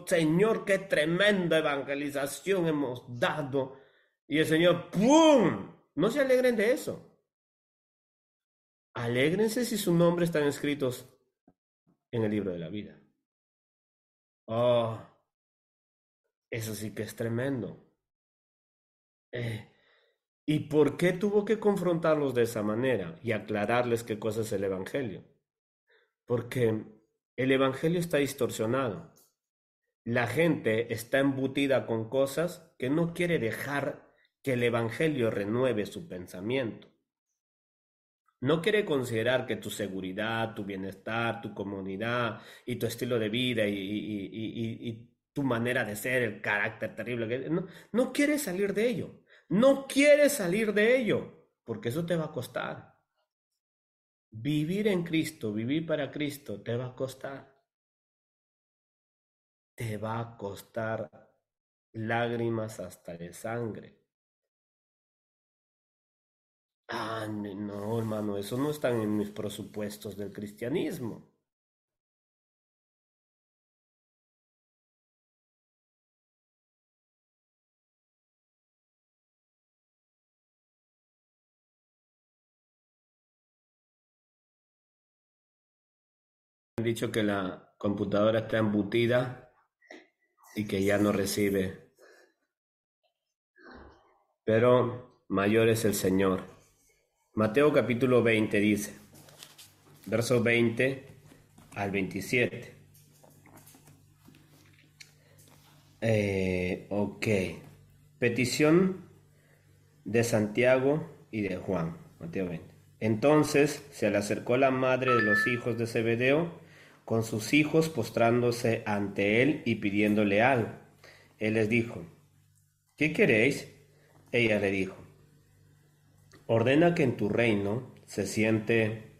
Señor, qué tremenda evangelización hemos dado. Y el Señor, ¡pum! No se alegren de eso. Alégrense si sus nombres están escritos en el libro de la vida. Oh, eso sí que es tremendo. ¿Y por qué tuvo que confrontarlos de esa manera y aclararles qué cosa es el Evangelio? Porque el Evangelio está distorsionado. La gente está embutida con cosas que no quiere dejar que el Evangelio renueve su pensamiento. No quiere considerar que tu seguridad, tu bienestar, tu comodidad y tu estilo de vida y tu manera de ser, el carácter terrible, no quiere salir de ello. No quiere salir de ello. porque eso te va a costar. Vivir en Cristo, vivir para Cristo, te va a costar. Te va a costar lágrimas hasta de sangre. Ah, no, hermano, eso no está en mis presupuestos del cristianismo. Han dicho que la computadora está embutida y que ya no recibe, pero mayor es el Señor. Mateo capítulo 20 dice, versos 20 al 27. Ok. Petición de Santiago y de Juan. Mateo 20. Entonces se le acercó la madre de los hijos de Zebedeo con sus hijos postrándose ante él y pidiéndole algo. Él les dijo, ¿qué queréis? Ella le dijo, ordena que en tu reino se siente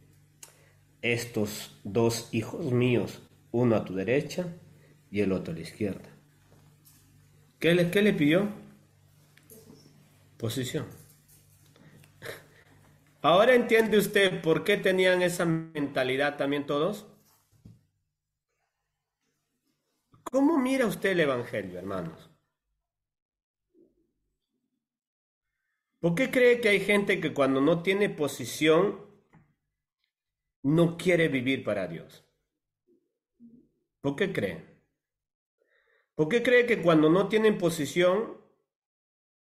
estos dos hijos míos, uno a tu derecha y el otro a la izquierda. ¿Qué le pidió? Posición. Ahora entiende usted por qué tenían esa mentalidad también todos. ¿Cómo mira usted el Evangelio, hermanos? ¿Por qué cree que hay gente que cuando no tiene posición no quiere vivir para Dios? ¿Por qué cree? ¿Por qué cree que cuando no tienen posición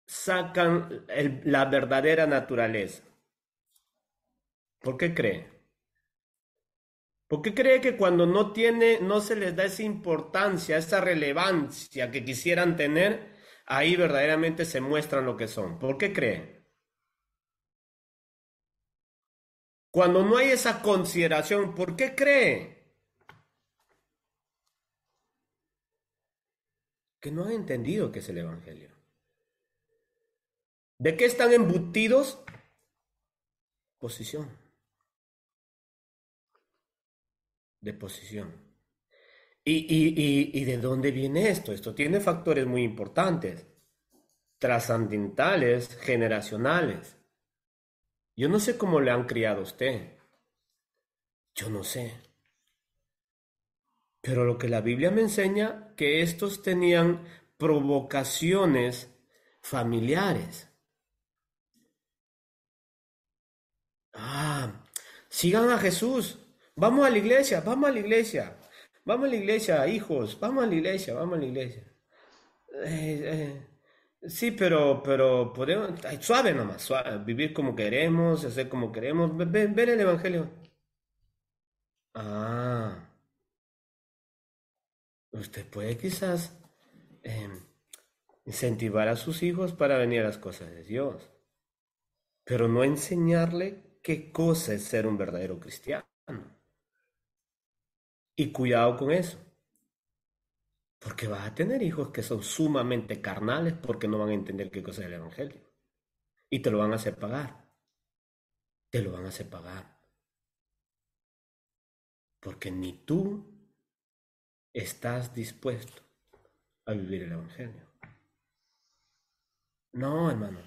sacan la verdadera naturaleza? ¿Por qué cree? ¿Por qué cree que cuando no se les da esa importancia, esa relevancia que quisieran tener, ahí verdaderamente se muestran lo que son? ¿Por qué cree? Cuando no hay esa consideración, ¿por qué cree? Que no han entendido qué es el Evangelio. ¿De qué están embutidos? Posición, de posición. ¿Y de dónde viene esto? Esto tiene factores muy importantes, trascendentales, generacionales. Yo no sé cómo le han criado a usted, yo no sé. Pero lo que la Biblia me enseña, que estos tenían provocaciones familiares. Ah, sigan a Jesús. Vamos a la iglesia, vamos a la iglesia. Vamos a la iglesia, hijos, vamos a la iglesia, vamos a la iglesia. Sí, pero podemos, ay, suave nomás, suave, vivir como queremos, hacer como queremos, ver el Evangelio. Ah, usted puede quizás em, incentivar a sus hijos para venir a las cosas de Dios, pero no enseñarle qué cosa es ser un verdadero cristiano. Y cuidado con eso, porque vas a tener hijos que son sumamente carnales porque no van a entender qué cosa es el Evangelio. Y te lo van a hacer pagar, te lo van a hacer pagar, porque ni tú estás dispuesto a vivir el Evangelio. No, hermano.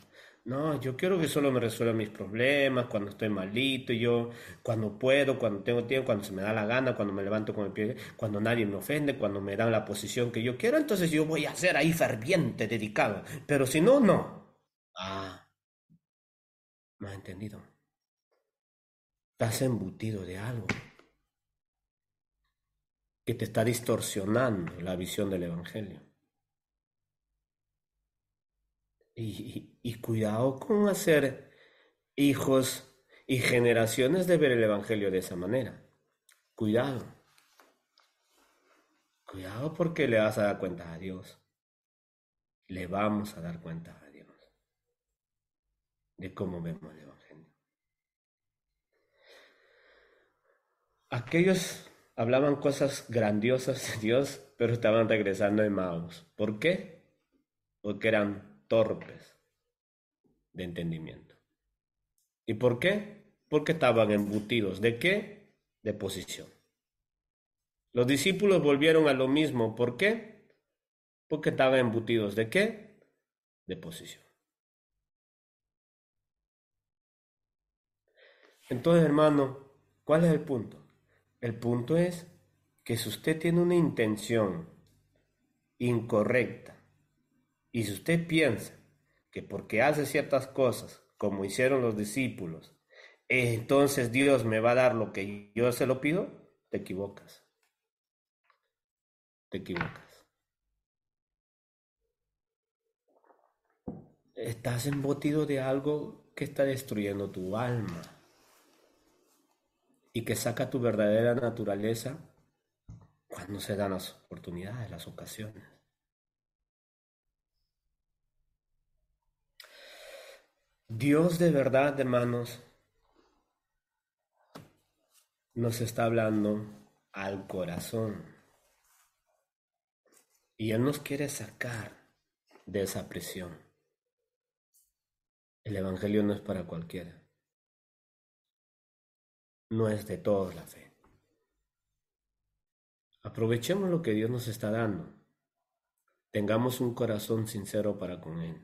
No, yo quiero que solo me resuelvan mis problemas cuando estoy malito, y yo cuando puedo, cuando tengo tiempo, cuando se me da la gana, cuando me levanto con el pie, cuando nadie me ofende, cuando me dan la posición que yo quiero, entonces yo voy a ser ahí ferviente, dedicado. Pero si no, no. Ah, no has entendido. Estás embutido de algo que te está distorsionando la visión del Evangelio. Y cuidado con hacer hijos y generaciones de ver el Evangelio de esa manera. Cuidado, cuidado porque le vas a dar cuenta a Dios. Le vamos a dar cuenta a Dios de cómo vemos el Evangelio. Aquellos hablaban cosas grandiosas de Dios, pero estaban regresando de Maús. ¿Por qué? Porque eran torpes de entendimiento. ¿Y por qué? Porque estaban embutidos. ¿De qué? De posición. Los discípulos volvieron a lo mismo. ¿Por qué? Porque estaban embutidos. ¿De qué? De posición. Entonces, hermano, ¿cuál es el punto? El punto es que si usted tiene una intención incorrecta y si usted piensa que porque hace ciertas cosas, como hicieron los discípulos, entonces Dios me va a dar lo que yo se lo pido, te equivocas, te equivocas. Estás embutido de algo que está destruyendo tu alma y que saca tu verdadera naturaleza cuando se dan las oportunidades, las ocasiones. Dios de verdad, hermanos, nos está hablando al corazón y Él nos quiere sacar de esa presión. El Evangelio no es para cualquiera, no es de todos la fe. Aprovechemos lo que Dios nos está dando, tengamos un corazón sincero para con Él,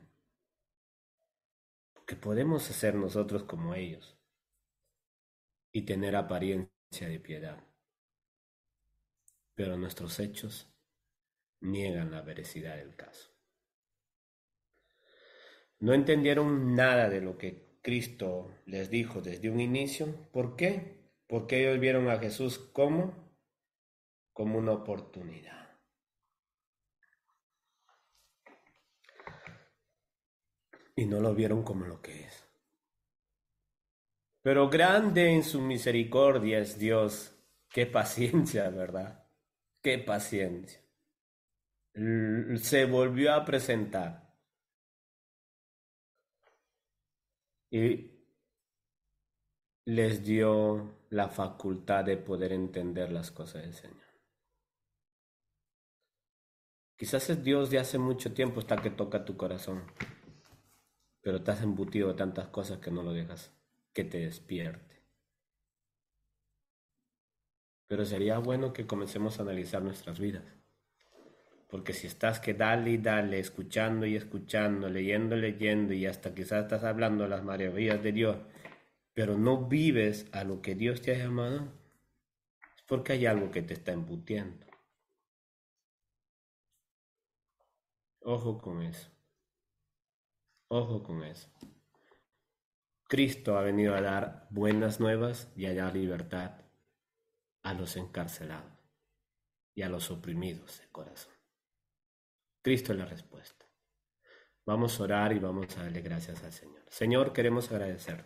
porque podemos hacer nosotros como ellos y tener apariencia de piedad, pero nuestros hechos niegan la veracidad del caso. No entendieron nada de lo que Cristo les dijo desde un inicio. ¿Por qué? Porque ellos vieron a Jesús como una oportunidad. Y no lo vieron como lo que es. Pero grande en su misericordia es Dios. Qué paciencia, ¿verdad? Qué paciencia. Se volvió a presentar y les dio la facultad de poder entender las cosas del Señor. Quizás es Dios de hace mucho tiempo hasta que toca tu corazón, pero te has embutido de tantas cosas que no lo dejas que te despierte. Pero sería bueno que comencemos a analizar nuestras vidas, porque si estás que dale y dale, escuchando y escuchando, leyendo, leyendo, y hasta quizás estás hablando de las maravillas de Dios, pero no vives a lo que Dios te ha llamado, es porque hay algo que te está embutiendo. Ojo con eso, ojo con eso. Cristo ha venido a dar buenas nuevas y a dar libertad a los encarcelados y a los oprimidos de corazón. Cristo es la respuesta. Vamos a orar y vamos a darle gracias al Señor. Señor, queremos agradecerte.